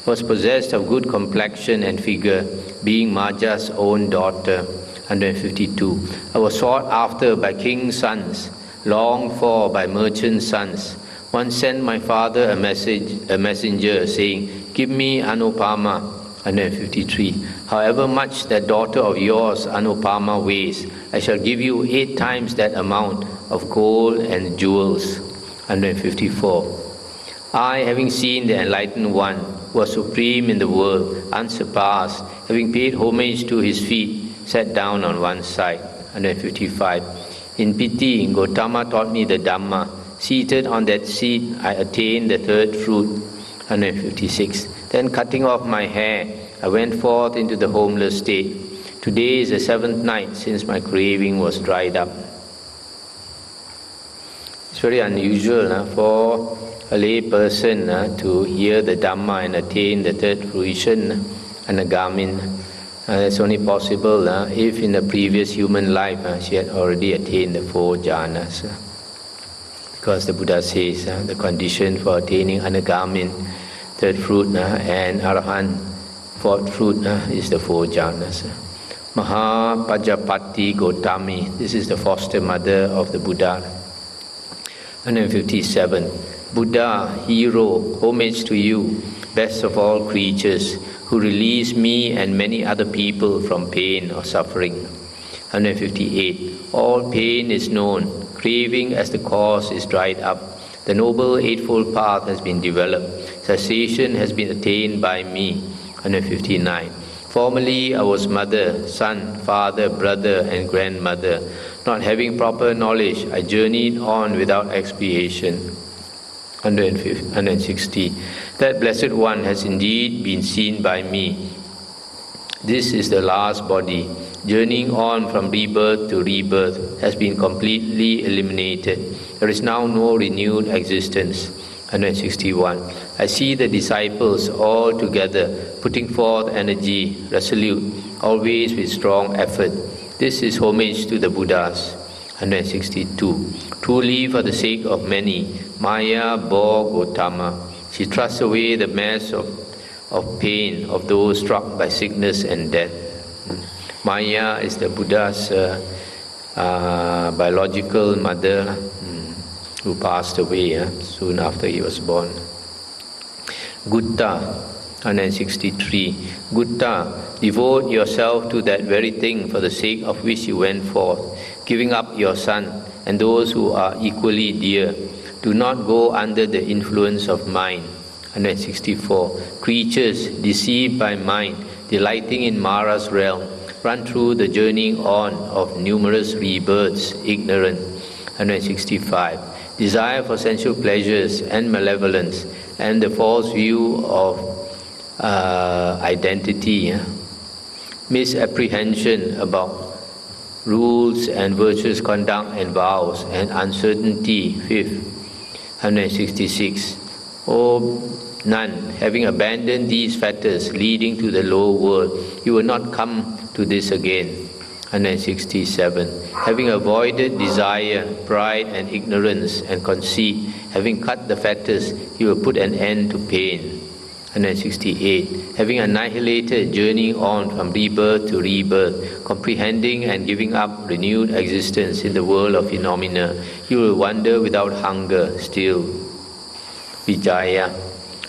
was possessed of good complexion and figure, being Maja's own daughter. 152. I was sought after by king's sons, longed for by merchants' sons. One sent my father a messenger saying, "Give me Anupama." 153. However much that daughter of yours, Anupama, weighs, I shall give you 8 times that amount of gold and jewels. 154. I, having seen the enlightened one, was supreme in the world, unsurpassed, having paid homage to his feet, sat down on one side. 155. In pity, Gotama taught me the Dhamma. Seated on that seat, I attained the third fruit. 156. Then cutting off my hair, I went forth into the homeless state. Today is the 7th night since my craving was dried up. It's very unusual for a lay person to hear the Dhamma and attain the third fruition, Anagamin. That's only possible if in the previous human life she had already attained the 4 jhanas. Because the Buddha says the condition for attaining Anagamin, third fruit, and Arahant, 4th fruit, is the 4 jhanas. Mahapajapati Gotami, this is the foster mother of the Buddha. 157. Buddha, hero, homage to you, best of all creatures, who release me and many other people from pain or suffering. 158. All pain is known, craving as the cause is dried up. The Noble Eightfold Path has been developed. Cessation has been attained by me. 159. Formerly I was mother, son, father, brother and grandmother. Not having proper knowledge, I journeyed on without expiation. 160. That Blessed One has indeed been seen by me. This is the last body. Journeying on from rebirth to rebirth has been completely eliminated. There is now no renewed existence. 161. I see the disciples all together, putting forth energy, resolute, always with strong effort. This is homage to the Buddhas. 162. Truly for the sake of many, Maya bore Gotama. She thrusts away the mass of pain of those struck by sickness and death. Maya is the Buddha's biological mother who passed away soon after he was born. Gutta, 163. Gutta, devote yourself to that very thing for the sake of which you went forth, giving up your son and those who are equally dear. Do not go under the influence of mind. 164. Creatures deceived by mind, delighting in Mara's realm, run through the journeying on of numerous rebirths, ignorant. 165. Desire for sensual pleasures and malevolence and the false view of identity, misapprehension about rules and virtuous conduct and vows, and uncertainty. 5th. 166. O none, having abandoned these fetters leading to the lower world, you will not come to this again. 167. Having avoided desire, pride and ignorance and conceit, having cut the fetters, you will put an end to pain. 168. Having annihilated journeying on from rebirth to rebirth, comprehending and giving up renewed existence in the world of phenomena, you will wander without hunger still. Vijaya.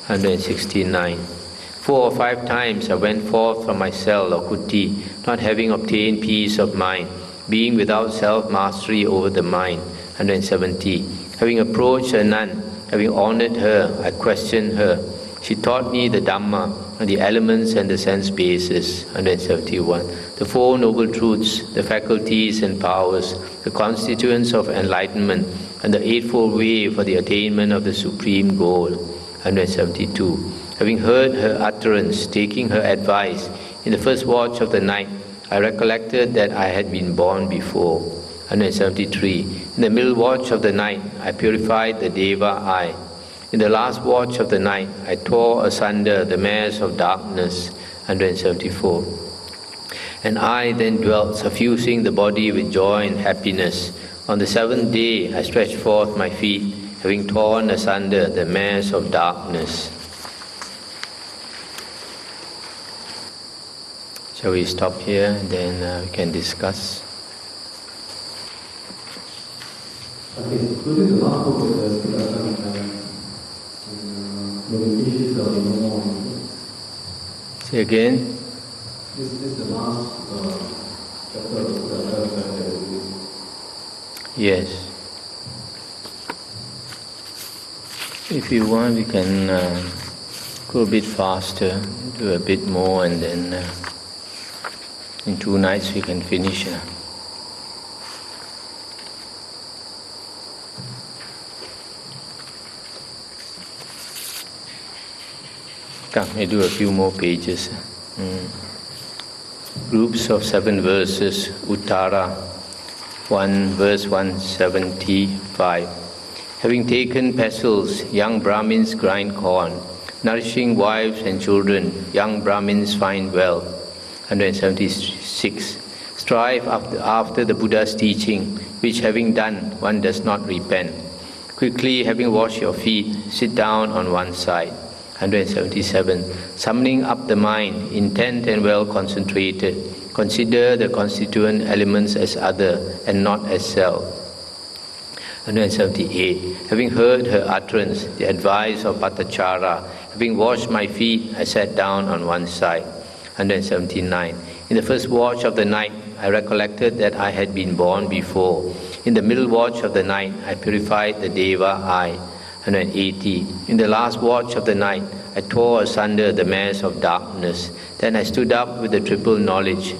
169. 4 or 5 times I went forth from my cell or kuti, not having obtained peace of mind, being without self-mastery over the mind. 170. Having approached a nun, having honored her, I questioned her. She taught me the Dhamma. and the elements and the sense bases. 171. The Four Noble Truths, the faculties and powers, the constituents of enlightenment, and the Eightfold Way for the attainment of the supreme goal. 172. Having heard her utterance, taking her advice, in the first watch of the night, I recollected that I had been born before. 173. In the middle watch of the night, I purified the Deva I. In the last watch of the night, I tore asunder the mass of darkness. 174. And I then dwelt, suffusing the body with joy and happiness. On the seventh day, I stretched forth my feet, having torn asunder the mass of darkness. Shall we stop here and then we can discuss? Okay, so this is the last book of the Khuddaka Meditations of the Temoh. Say again. This is the last chapter of the Khuddaka. Yes. If you want, we can go a bit faster, do a bit more, and then in 2 nights we can finish. Come, we do a few more pages. Groups of 7 verses, Uttara, 1 verse 175. Having taken pestles, young Brahmins grind corn. Nourishing wives and children, young Brahmins find well. 176. Strive after the Buddha's teaching, which having done, one does not repent. Quickly, having washed your feet, sit down on one side. 177. Summoning up the mind, intent and well concentrated, consider the constituent elements as other and not as self. 178. Having heard her utterance, the advice of Patachara, having washed my feet, I sat down on one side. 179. In the first watch of the night, I recollected that I had been born before. In the middle watch of the night, I purified the Deva I. 180. In the last watch of the night, I tore asunder the mass of darkness. Then I stood up with the triple knowledge.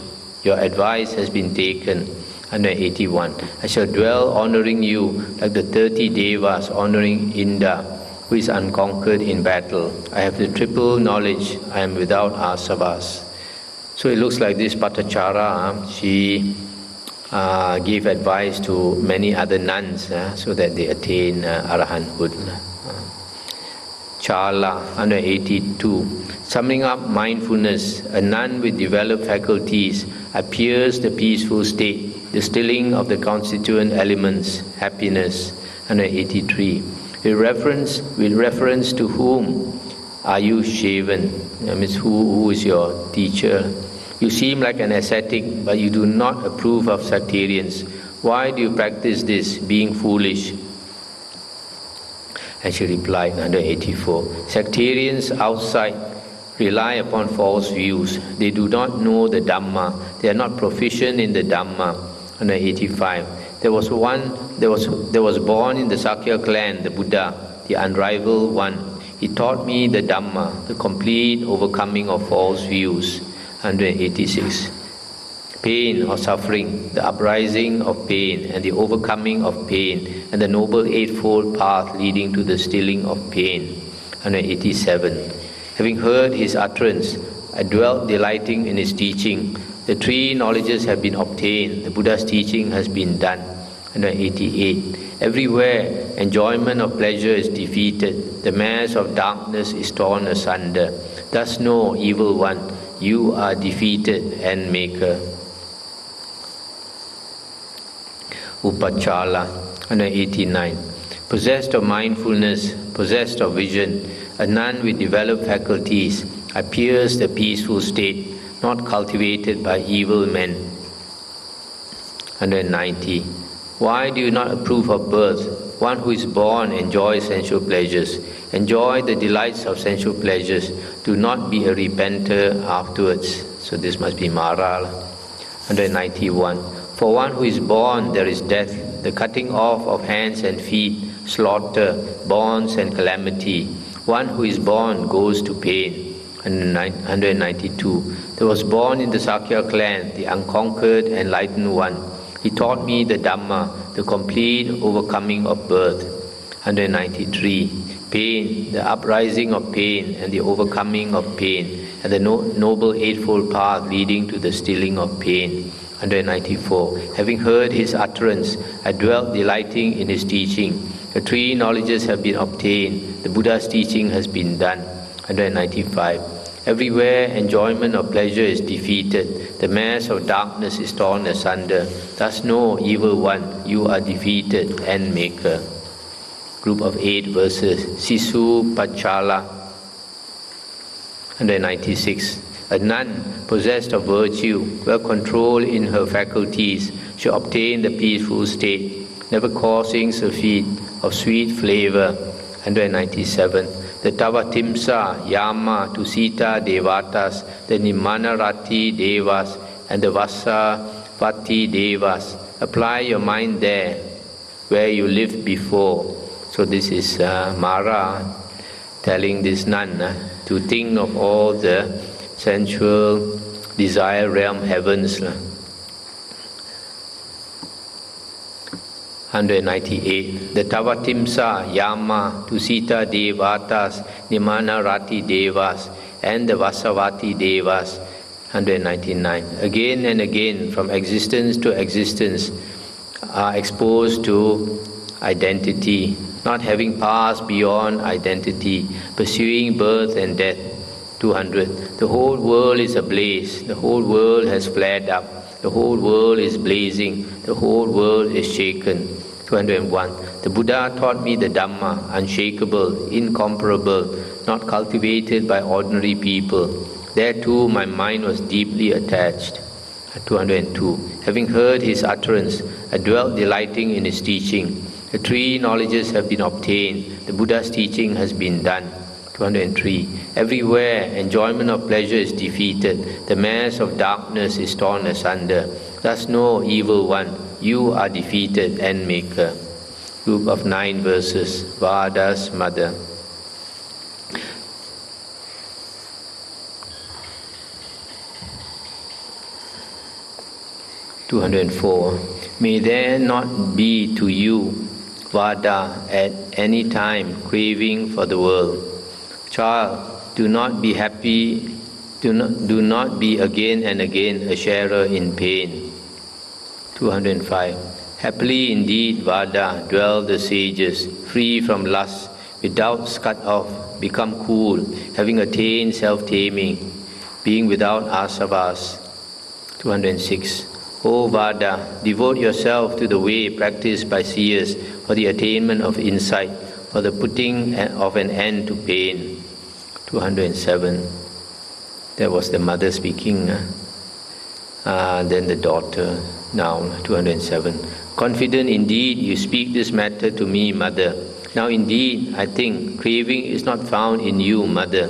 Your advice has been taken. 181. I shall dwell honoring you like the 30 Devas honoring Indra, who is unconquered in battle. I have the triple knowledge. I am without asavas. So it looks like this Patachara, she gave advice to many other nuns so that they attain arahanthood. Chala, 182. Summing up mindfulness, a nun with developed faculties appears the peaceful state, the stilling of the constituent elements, happiness. 183. With reference to whom are you shaven? That means who is your teacher? You seem like an ascetic, but you do not approve of sectarians. Why do you practice this, being foolish? And she replied, 184. Sectarians outside rely upon false views. They do not know the Dhamma. They are not proficient in the Dhamma. 185. There was born in the Sakya clan, the Buddha, the unrivaled one. He taught me the Dhamma, the complete overcoming of false views. 186. Pain or suffering, the uprising of pain and the overcoming of pain, and the noble eightfold path leading to the stilling of pain. 187. Having heard his utterance, I dwelt delighting in his teaching. The 3 knowledges have been obtained. The Buddha's teaching has been done. 188. Everywhere, enjoyment of pleasure is defeated. The mass of darkness is torn asunder. Thus know, evil one, you are defeated and maker. Upachala, 189. Possessed of mindfulness, possessed of vision, a nun with developed faculties appears the peaceful state, not cultivated by evil men. 190. Why do you not approve of birth? One who is born enjoys sensual pleasures. Enjoy the delights of sensual pleasures. Do not be a repenter afterwards. So this must be Mara. 191. For one who is born, there is death, the cutting off of hands and feet, slaughter, bonds and calamity. One who is born goes to pain. 192. There was born in the Sakya clan, the unconquered enlightened one. He taught me the Dhamma, the complete overcoming of birth. 193. Pain, the uprising of pain and the overcoming of pain, and the noble eightfold path leading to the stilling of pain. 194. Having heard his utterance, I dwelt delighting in his teaching. The three knowledges have been obtained. The Buddha's teaching has been done. 195. Everywhere enjoyment of pleasure is defeated. The mass of darkness is torn asunder. Thus know, evil one, you are defeated and maker. Group of 8 verses. Sisu Pachala. 196. A nun possessed of virtue, well controlled in her faculties, shall obtain the peaceful state, never causing surfeit of sweet flavor. 197. The Tavatimsa, Yama, Tusita Devatas, the Nimanarati Devas, and the Vasavati Devas. Apply your mind there, where you lived before. So this is Mara telling this nun to think of all the sensual desire realm heavens. 198. The Tavatimsa, Yama, Tusita Devatas, Nimanarati Devas, and the Vasavati Devas. 199. Again and again, from existence to existence, are exposed to identity, not having passed beyond identity, pursuing birth and death. 200. The whole world is ablaze, the whole world has flared up, the whole world is blazing, the whole world is shaken. 201. The Buddha taught me the Dhamma, unshakable, incomparable, not cultivated by ordinary people. Thereto my mind was deeply attached. 202. Having heard his utterance, I dwelt delighting in his teaching. The three knowledges have been obtained, the Buddha's teaching has been done. 203. Everywhere enjoyment of pleasure is defeated, the mass of darkness is torn asunder. Thus know, evil one, you are defeated and maker. Group of 9 verses. Vada's mother. (204) May there not be to you, Vada, at any time craving for the world. Child, do not be happy, do not be again and again a sharer in pain. 205. Happily indeed, Vada, dwell the sages, free from lust, with doubts cut off, become cool, having attained self-taming, being without asavas. 206. O Vada, devote yourself to the way practiced by seers for the attainment of insight, for the putting of an end to pain. 207. That was the mother speaking. Then the daughter. Now, 207. Confident indeed you speak this matter to me, mother. Now indeed, I think craving is not found in you, mother.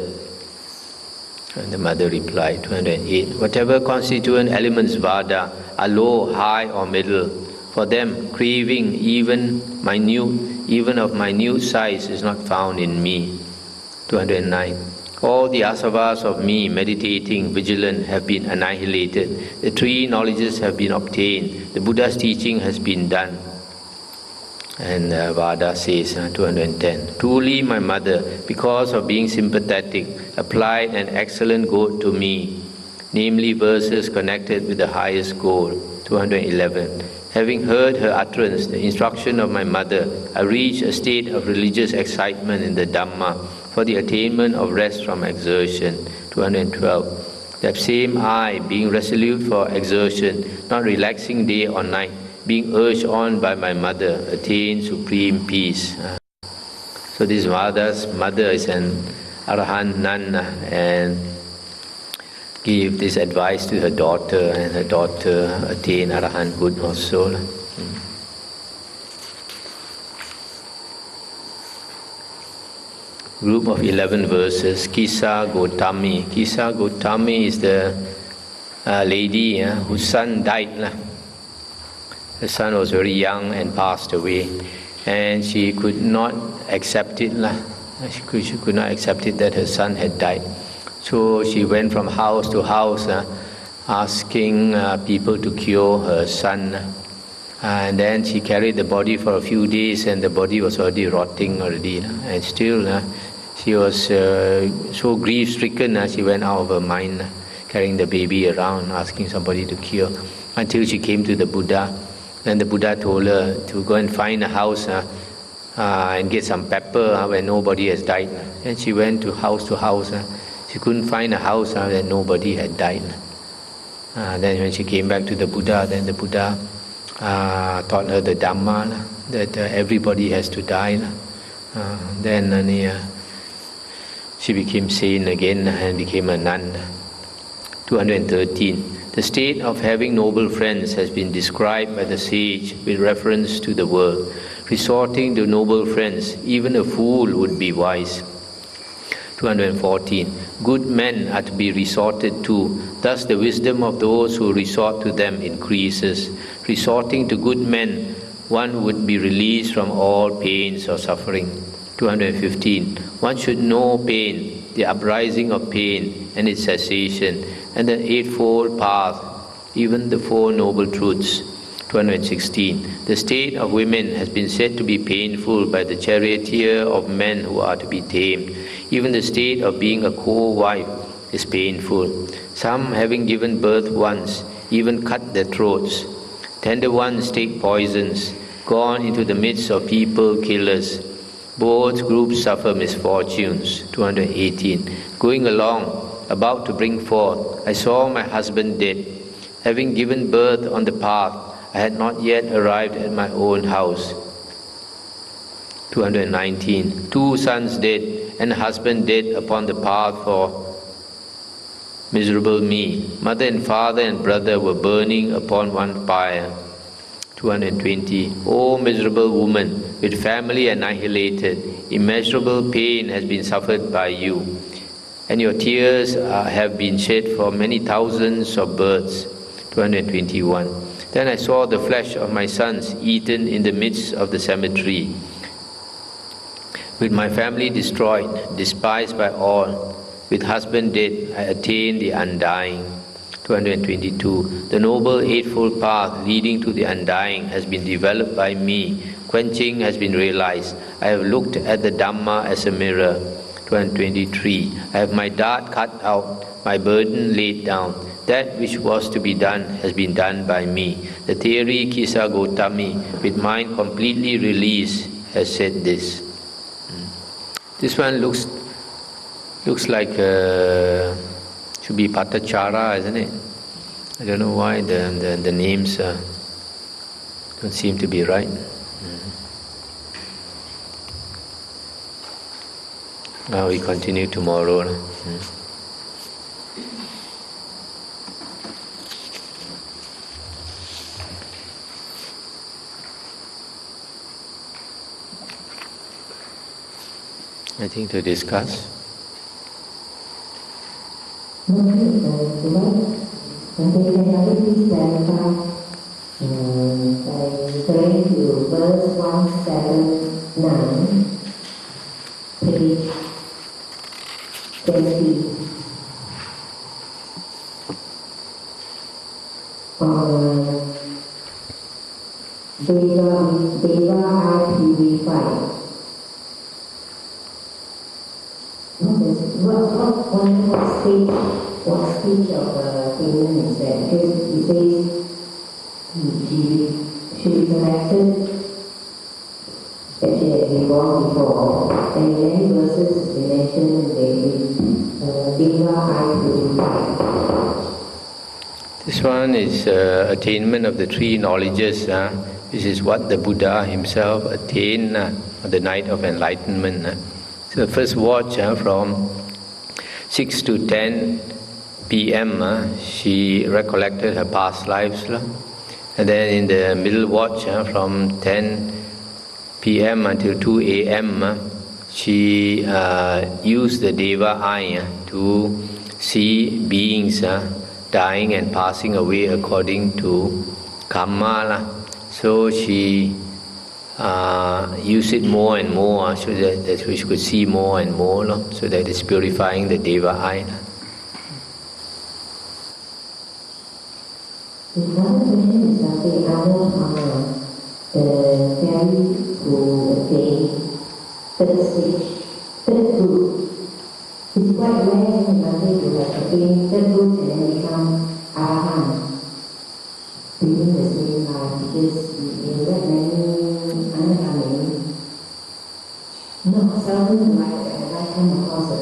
And the mother replied, 208. Whatever constituent elements, Vada, are low, high or middle, for them craving even of minute size is not found in me. 209. All the asavas of me, meditating, vigilant, have been annihilated. The three knowledges have been obtained. The Buddha's teaching has been done. And Vada says, 210. Truly my mother, because of being sympathetic, applied an excellent goal to me, namely verses connected with the highest goal. 211. Having heard her utterance, the instruction of my mother, I reached a state of religious excitement in the Dhamma for the attainment of rest from exertion. 212. That same I, being resolute for exertion, not relaxing day or night, being urged on by my mother, attained supreme peace. So this Vada's mother is an Arahant nun and give this advice to her daughter, and her daughter attained Arahanthood also. Group of 11 verses. Kisa Gotami. Kisa Gotami is the lady whose son died. Her son was very young and passed away, and she could not accept it. She could not accept it that her son had died. So she went from house to house asking people to cure her son. And then she carried the body for a few days, and the body was already rotting already. And still she was so grief-stricken, she went out of her mind, carrying the baby around, asking somebody to cure, until she came to the Buddha. Then the Buddha told her to go and find a house and get some pepper where nobody has died. And she went to house. She couldn't find a house where nobody had died. Then when she came back to the Buddha, then the Buddha taught her the Dhamma, that everybody has to die. Then she became sane again and became a nun. 213. The state of having noble friends has been described by the sage with reference to the world. Resorting to noble friends, even a fool would be wise. 214. Good men are to be resorted to, thus the wisdom of those who resort to them increases. Resorting to good men, one would be released from all pains or suffering. 215. One should know pain, the uprising of pain and its cessation, and the eightfold path, even the Four Noble Truths. 216. The state of women has been said to be painful by the charioteer of men who are to be tamed. Even the state of being a co-wife is painful. Some, having given birth once, even cut their throats. Tender ones take poisons, gone into the midst of people killers. Both groups suffer misfortunes. 218. Going along, about to bring forth, I saw my husband dead. Having given birth on the path, I had not yet arrived at my own house. 219. Two sons dead, and a husband dead upon the path for miserable me. Mother and father and brother were burning upon one fire. 220. O miserable woman, with family annihilated, immeasurable pain has been suffered by you, and your tears have been shed for many thousands of births. 221. Then I saw the flesh of my sons eaten in the midst of the cemetery. With my family destroyed, despised by all, with husband dead, I attained the undying. 222. The noble eightfold path leading to the undying has been developed by me. Quenching has been realized. I have looked at the Dhamma as a mirror. 223. I have my dart cut out, my burden laid down. That which was to be done has been done by me. The Therigatha Gotama, with mind completely released, has said this. This one looks like should be Patachara, isn't it? I don't know why the names don't seem to be right. Now we continue tomorrow. Anything to discuss? Referring to verse 179, page 20. Deva are purified. What speech of Temoh is that? Because he says she recollected that she had been born before, and in many verses they mention Deva are purified. This one is attainment of the three knowledges. This is what the Buddha himself attained on the night of enlightenment. So the first watch from 6 to 10 p.m. She recollected her past lives. And then in the middle watch from 10 p.m. until 2 a.m. She used the Deva eye to see beings dying and passing away according to karma. So she used it more and more so that we could see more and more, so that it's purifying the Deva eye. Another question is that the other Dhamma, the fairy who attained third stage, third group, it's quite rare in Bhante to have attained third group and then become Arahant within the same life, because in that many Anagami, not seldom in life I come across a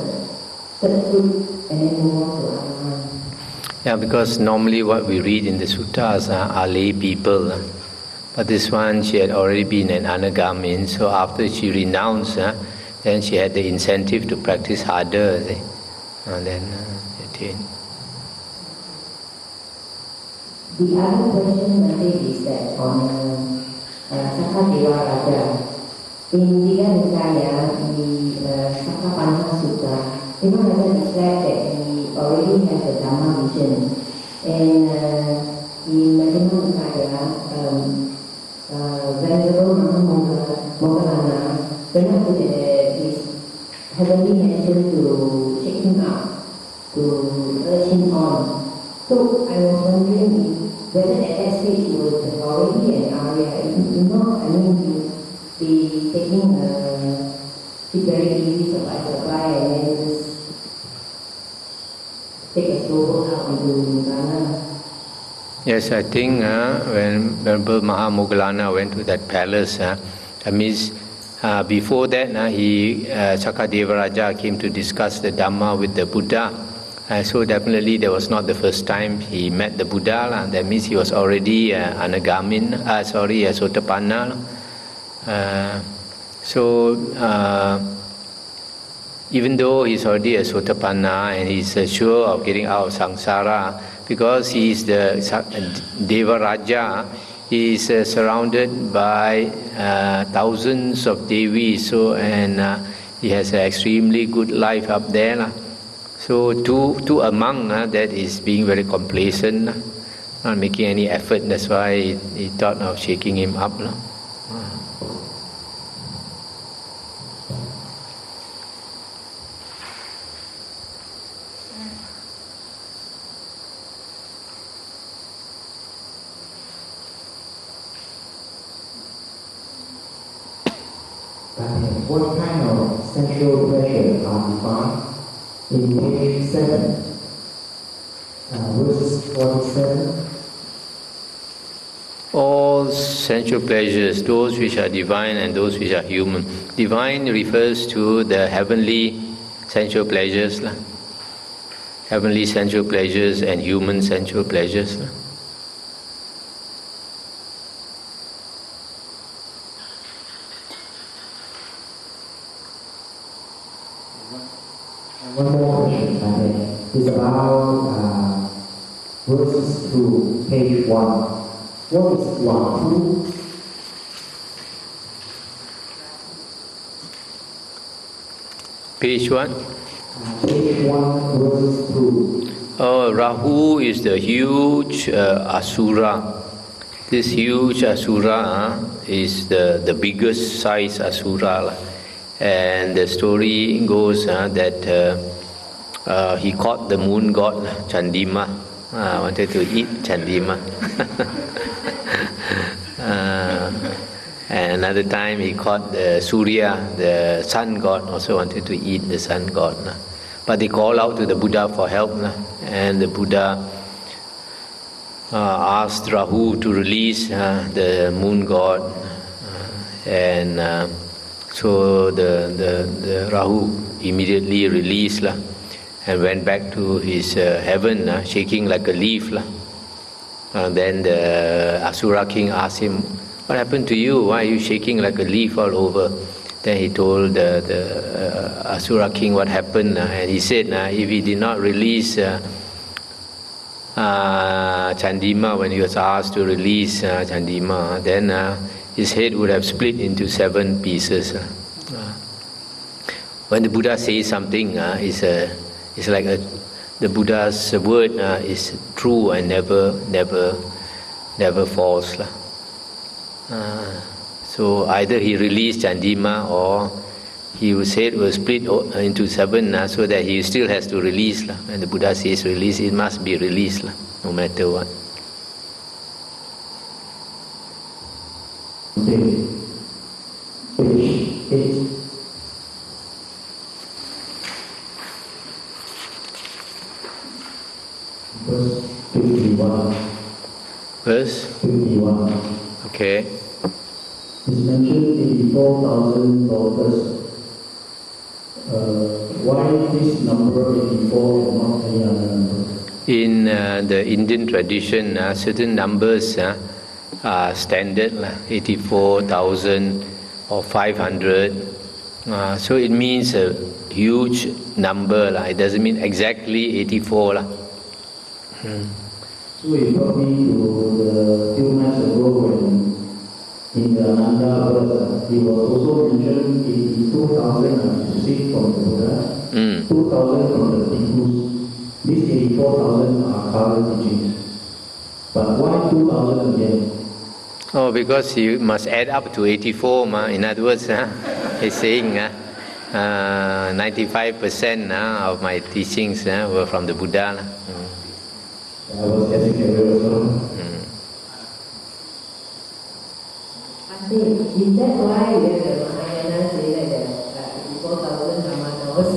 third group and then move on to Arahant. Yeah, because normally what we read in the suttas are lay people. But this one, she had already been an Anagamin, so after she renounced, then she had the incentive to practice harder, and then attained. The other question I think is that on Therigatha, in Nikaya, the Sakkapanha Sutta, Therigatha declared that he already has a Dhamma vision, and in Nikaya, Venerable Mahathera went up to his heavenly mansion to check him out, to urge him on. So I was wondering whether at that stage he was already an Arya. Be taking very easy supply and then just take a slow out into Nirvana. Yes, I think when Venerable Mahamoggallana went to that palace, that means before that Sakadevaraja came to discuss the Dhamma with the Buddha. So definitely that was not the first time he met the Buddha. That means he was already Anagamin, a Sotapanna. Even though he's already a Sotapanna and he's sure of getting out of samsara, because he is the Devaraja, he is surrounded by thousands of Devis, and he has an extremely good life up there. So to a monk that is being very complacent, not making any effort, that's why he thought of shaking him up. What kind of sensual pleasure are defined in page 7, verses 47? All sensual pleasures, those which are divine and those which are human. Divine refers to the heavenly sensual pleasures, heavenly sensual pleasures and human sensual pleasures. One more question, is about verses 2, page 1. What is Rahu? Page 1? Page 1, verses 2. Rahu is the huge asura. This huge asura is the biggest size asura. And the story goes that he caught the moon god Chandima, wanted to eat Chandima. And another time he caught the Surya, the sun god, also wanted to eat the sun god. But they called out to the Buddha for help, and the Buddha asked Rahu to release the moon god, and so the Rahu immediately released and went back to his heaven, shaking like a leaf. Then the Asura king asked him, "What happened to you? Why are you shaking like a leaf all over?" Then he told the Asura king what happened, and he said, if he did not release Chandima when he was asked to release Chandima, then his head would have split into 7 pieces. When the Buddha says something, it's like the Buddha's word is true and never false. So either he released Chandima or his head was split into 7, so that he still has to release. When the Buddha says release, it must be released, no matter what. page 8. Verse 51. Verse? 51. Okay. It's mentioned 84,000 daughters. Why this number 84 and not any other number? In the Indian tradition, certain numbers are standard, 84,000 or 500. So it means a huge number. It doesn't mean exactly 84. So it brought me to the few months ago when in the Nanda verse, it was also mentioned 82,000 are received from the Buddha, 2,000 from the Bhikkhus. These 84,000 are current teachings. But why 2,000 again? Oh, because you must add up to 84. In other words, he's saying 95% of my teachings were from the Buddha. I was getting away also. Is that why the Mahayana say that 84,000 Dhammavuddhos?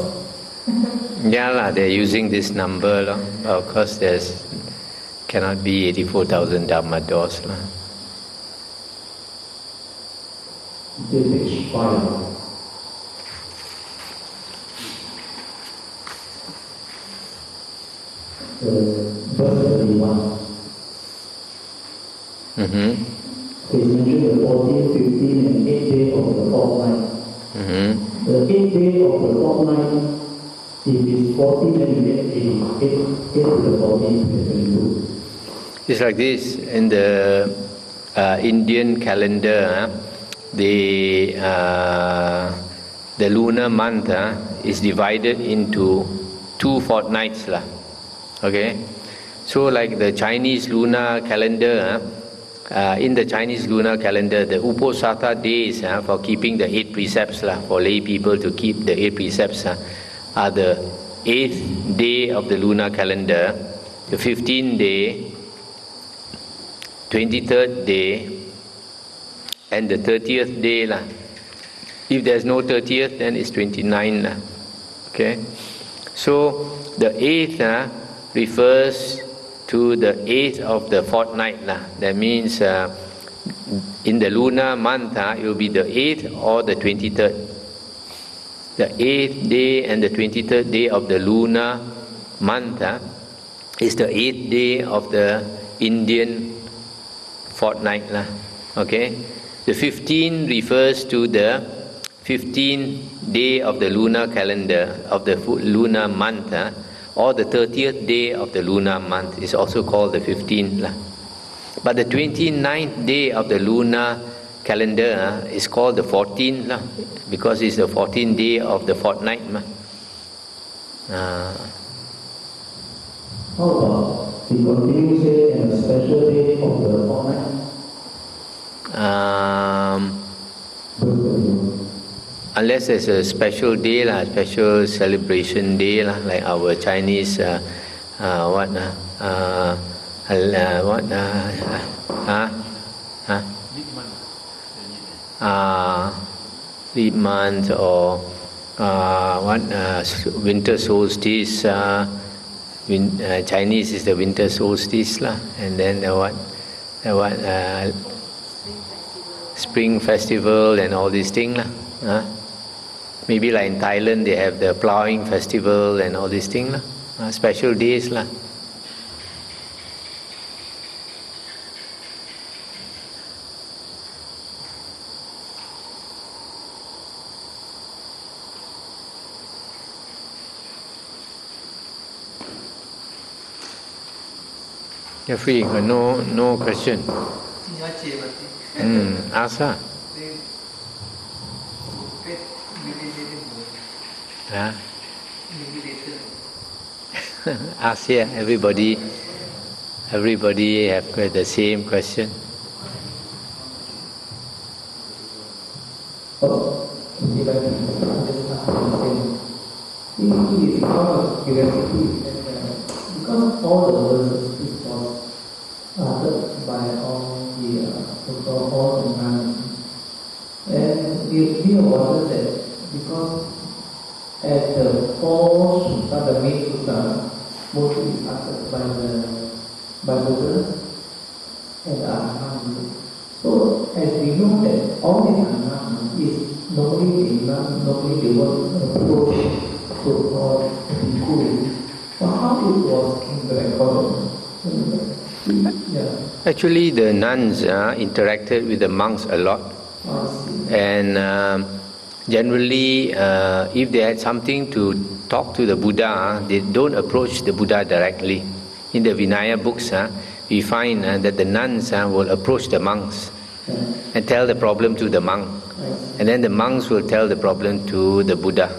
Yeah, they're using this number. Of course, cannot be 84,000 Dhammavuddhos. Page 5. Verse 31. It's mentioned the 14, 15 and 8th day of the fortnight. The 8th day of the fortnight, if it's 14 then you get 8 to the 14 is 22. It's like this. In the Indian calendar, the lunar month is divided into 2 fortnights. Okay? So like the Chinese lunar calendar, in the Chinese lunar calendar, the Uposatha days for keeping the 8 precepts, for lay people to keep the 8 precepts, are the 8th day of the lunar calendar, the 15th day, 23rd day, and the 30th day. If there's no 30th, then it's 29. Okay? So the 8th refers to the 8th of the fortnight. That means in the lunar month, it will be the 8th or the 23rd. The 8th day and the 23rd day of the lunar month is the 8th day of the Indian fortnight. Okay? The 15 refers to the 15th day of the lunar calendar, of the lunar month, or the 30th day of the lunar month is also called the 15th. But the 29th day of the lunar calendar is called the 14th, because it's the 14th day of the fortnight. How about the continuous day and a special day of the fortnight? Unless there's a special day, special celebration day, like our Chinese leap month, or winter solstice. Chinese is the winter solstice, and then spring festival and all these things. Maybe like in Thailand, they have the plowing festival and all these things. Special days. You're free, no question. Ask her. Ask here, everybody have got the same question. It is out of curiosity because all the verses was uttered by all the And we wonder that because at the four sutta, the main sutta, mostly uttered by Buddha and the Arahant. So as we know that all the Arahant is normally they were approach so-called bhikkhu. So how it was in the record? Yeah. Actually, the nuns interacted with the monks a lot. And generally, if they had something to talk to the Buddha, they don't approach the Buddha directly. In the Vinaya books, we find that the nuns will approach the monks and tell the problem to the monk. And then the monks will tell the problem to the Buddha.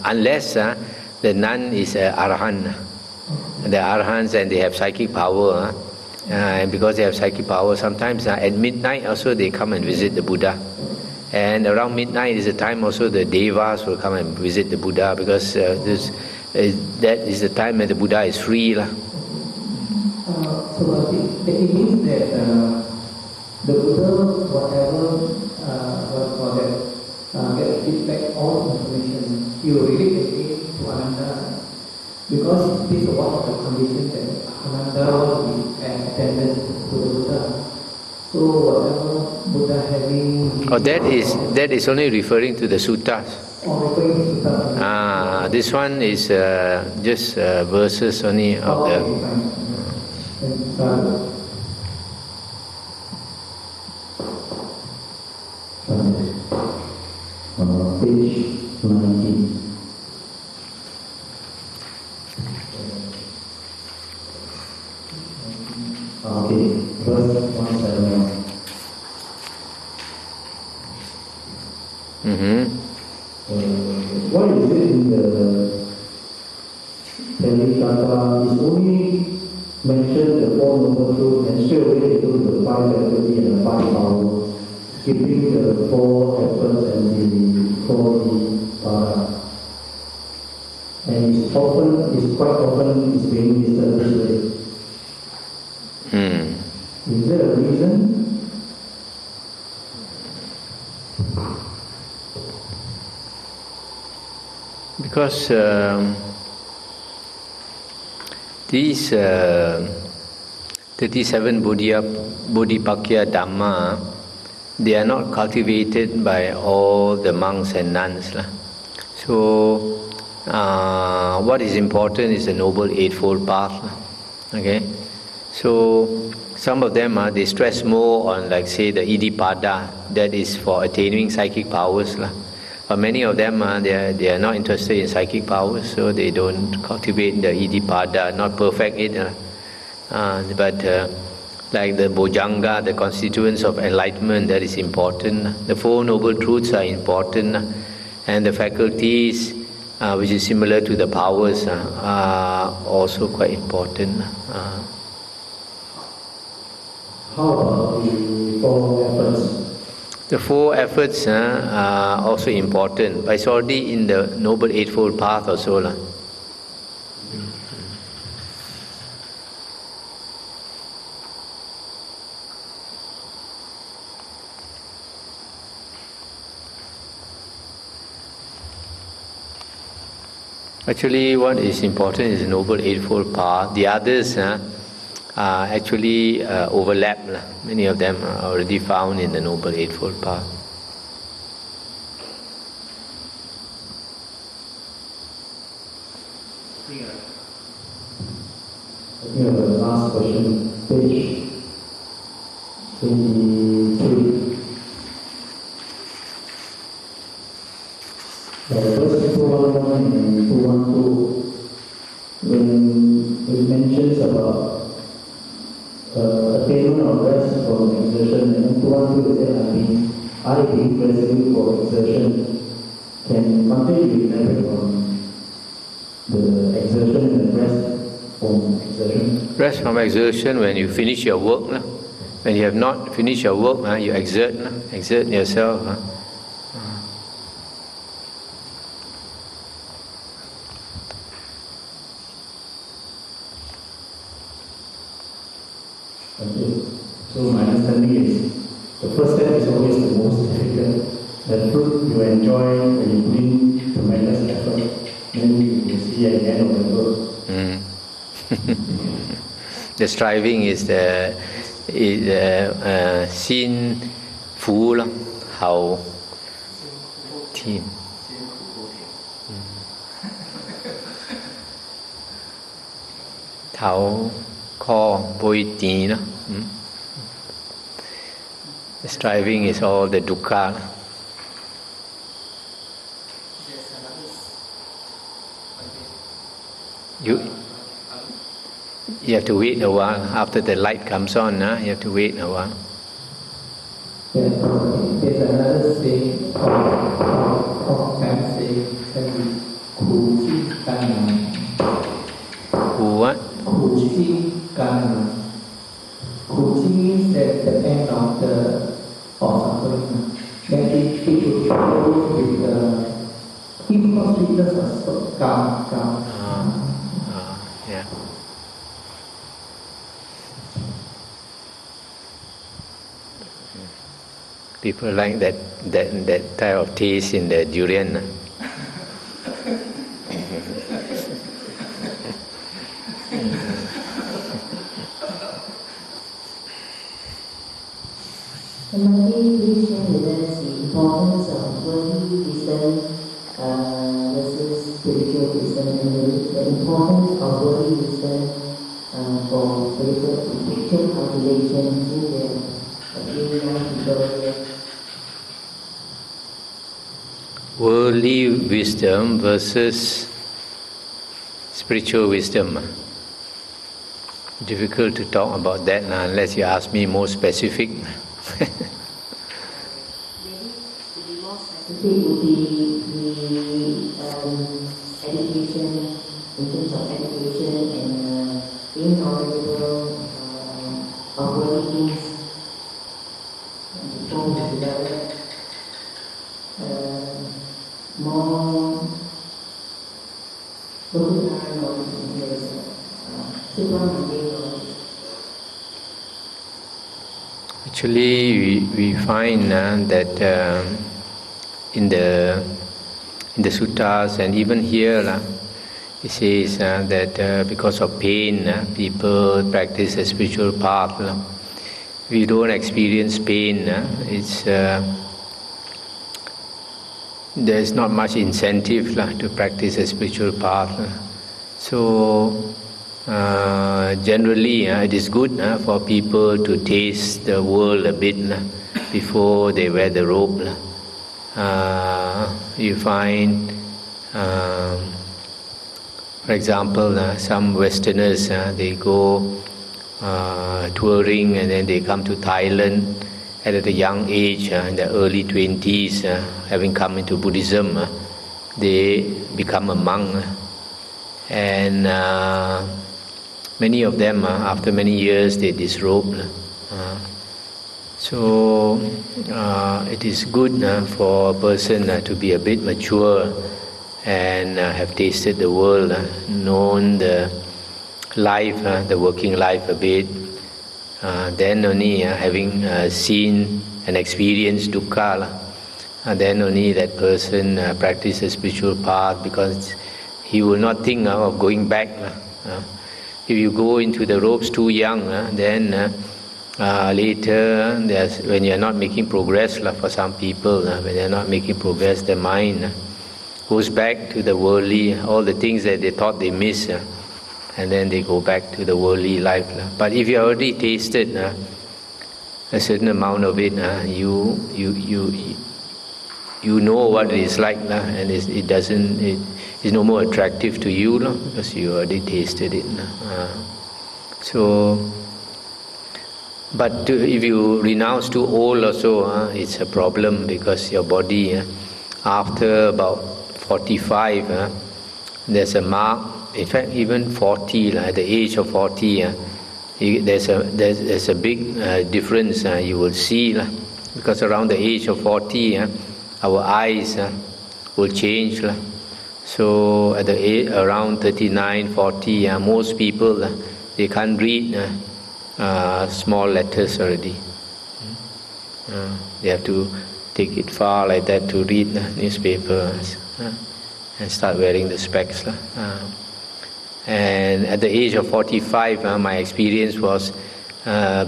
Unless the nun is an Arahant. The Arahants, and they have psychic power. And because they have psychic power, sometimes at midnight also they come and visit the Buddha. And around midnight is the time also the Devas will come and visit the Buddha, because that is the time when the Buddha is free. So it means that the Buddha, whatever get feedback, all information, he will relate it to Ananda, because this is one of the conditions that Ananda will be attendant to the Buddha. So whatever Buddha having... Oh, that is only referring to the suttas. Oh, referring to suttas. This one is just verses only of the... Page 19. Okay, verse 171. What is it in the Therigatha is only mentioned the Four Noble Truths and straight away they do the 5 faculty and the 5 power, skipping the 4 efforts and the 4 Vihara. And it's quite often being listed this way. Is there a reason? Because these 37 Bodhipakya Dhamma, they are not cultivated by all the monks and nuns. So, what is important is the Noble Eightfold Path. Okay? So, some of them, they stress more on, like, say, the Iddhipada, that is for attaining psychic powers. But many of them, they are not interested in psychic powers, so they don't cultivate the Iddhipada, not perfect it. But like the Bojjhanga, the constituents of enlightenment, that is important. The Four Noble Truths are important. And the faculties, which is similar to the powers, are also quite important. How about the 4 efforts? The 4 efforts are also important, but it's already in the Noble Eightfold Path also. Actually, what is important is the Noble Eightfold Path. The others actually overlap. Many of them are already found in the Noble Eightfold Path. I think the last question, page 23. Verse 211 and 212, when it mentions about attainment of rest from exertion, and 212 says, I being resolute for exertion. Can Monday elaborate on the exertion and rest from exertion? Rest from exertion when you finish your work. When you have not finished your work, you exert yourself. Okay. So my understanding is The first step is always the most difficult. The fruit you enjoy when you put in tremendous effort, then you will see at the end of the road. The striving is the xin phú hào thiên. Thảo kho bôi tì đó. The striving is all the dukkha. You have to wait a while. After the light comes on, you have to wait a while. Yeah, there's another saying of that saying that is Who what? Kuchi means that the end of the suffering. That it will follow with the inconspicuous of karma. Yeah. People like that type of taste in the durian. Somebody please share with us the importance of worldly wisdom versus spiritual wisdom, and the importance of worldly wisdom for spiritual cultivation in the young people. Worldly wisdom versus spiritual wisdom. Difficult to talk about that now, unless you ask me more specific. Maybe to be more specific would be the education, in terms of education and being knowledgeable of worldly things, and people who develop more Buddha knowledge, super-mundane knowledge. Actually, we find that in the suttas and even here, it says that because of pain, people practice a spiritual path. We don't experience pain. There's not much incentive to practice a spiritual path. So generally, it is good for people to taste the world a bit before they wear the robe. You find, for example, some Westerners, they go touring and then they come to Thailand at a young age, in the early 20s, having come into Buddhism, they become a monk. And many of them, after many years, they disrobe. So it is good for a person to be a bit mature and have tasted the world, known the life, the working life a bit. Then only having seen and experienced dukkha, then only that person practices spiritual path, because he will not think of going back. If you go into the robes too young, then later, when you are not making progress, for some people, when they are not making progress, their mind goes back to the worldly, all the things that they thought they missed, and then they go back to the worldly life. But if you already tasted a certain amount of it, you know what it is like, and it's no more attractive to you, because you already tasted it. But if you renounce too old also, it's a problem, because your body, after about 45, there's a mark. In fact, even 40, at the age of 40, there's a big difference you will see, because around the age of 40, our eyes will change. So at around 39, 40, most people, they can't read small letters already. They have to take it far like that to read the newspapers and start wearing the specs. And at the age of 45, my experience was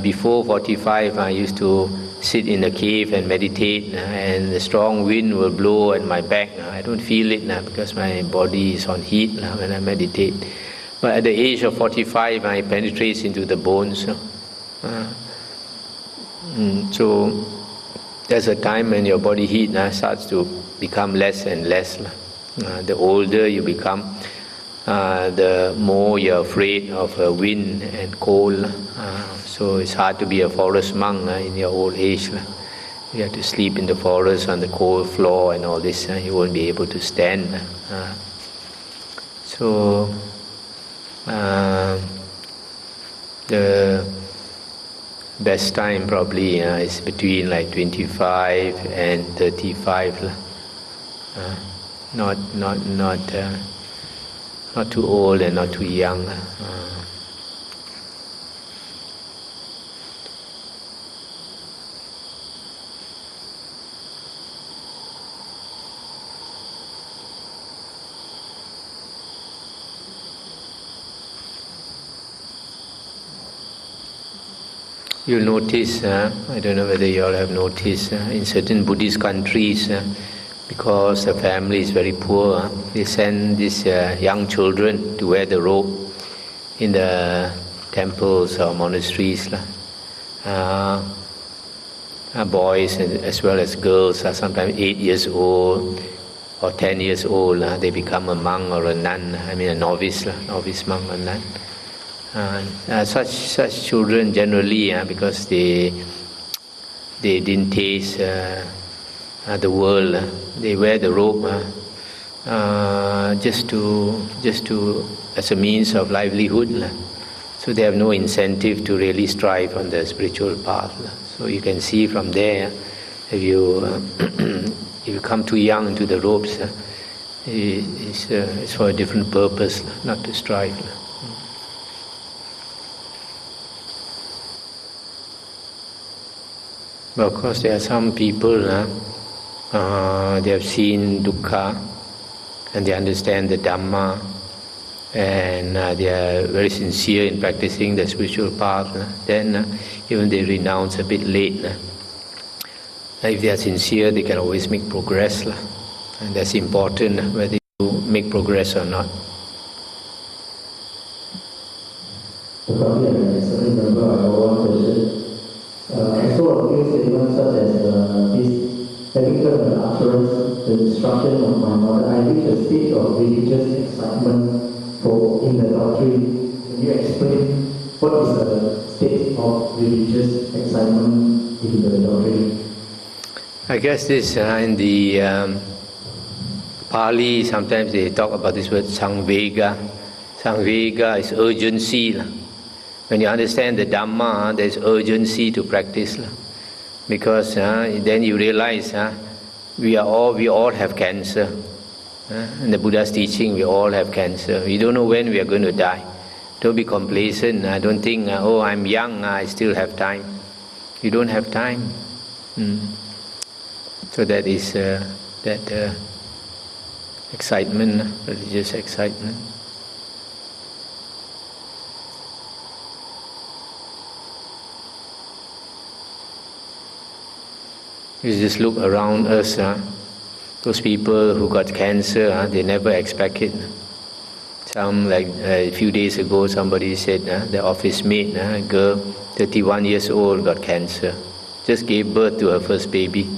before 45, I used to sit in a cave and meditate, and the strong wind will blow at my back. I don't feel it now because my body is on heat when I meditate. But at the age of 45, it penetrates into the bones. So there's a time when your body heat starts to become less and less. The older you become, the more you're afraid of wind and cold. So it's hard to be a forest monk in your old age. You have to sleep in the forest on the cold floor and all this. You won't be able to stand. So the best time probably is between like 25 and 35. Not too old and not too young. You'll notice, I don't know whether you all have noticed, in certain Buddhist countries, because the family is very poor, they send these young children to wear the robe in the temples or monasteries. Boys as well as girls are sometimes 8 years old or 10 years old. They become a monk or a nun, a novice monk or nun. Such children generally, because they didn't taste the world, they wear the robe just to as a means of livelihood. So they have no incentive to really strive on the spiritual path. So you can see from there, if you come too young to the robes, it's for a different purpose, not to strive. But of course, there are some people, they have seen dukkha and they understand the Dhamma, and they are very sincere in practicing the spiritual path. Then even they renounce a bit late. If they are sincere, they can always make progress. And that's important, whether you make progress or not. I saw a few statements such as this ethical utterance, the destruction of my mother. I reached a stage of religious excitement in the doctrine. Can you explain what is the state of religious excitement in the doctrine? I guess this in the Pali, sometimes they talk about this word samvega. Samvega is urgency. When you understand the Dhamma, there's urgency to practice, because then you realize we all have cancer. In the Buddha's teaching, we all have cancer. We don't know when we are going to die. Don't be complacent. Don't think, oh, I'm young, I still have time. You don't have time. So that is that excitement, religious excitement. You just look around us, those people who got cancer, they never expect it. Some, like a few days ago, somebody said the office mate, a girl, 31 years old, got cancer. Just gave birth to her first baby.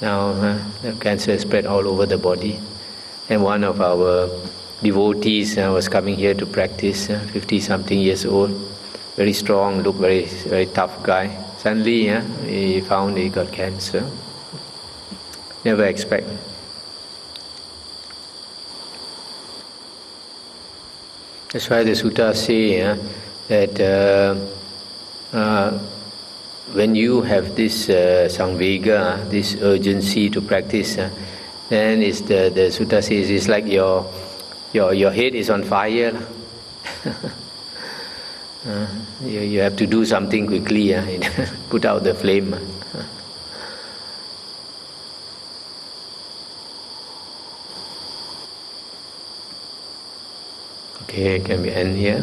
Now the cancer spread all over the body. And one of our devotees was coming here to practice, 50-something years old, very strong, looked very, very tough guy. Suddenly, he found he got cancer. Never expect. That's why the sutta say that when you have this samvega, this urgency to practice, then it's the sutta says it's like your head is on fire. You have to do something quickly, put out the flame. Okay, can we end here?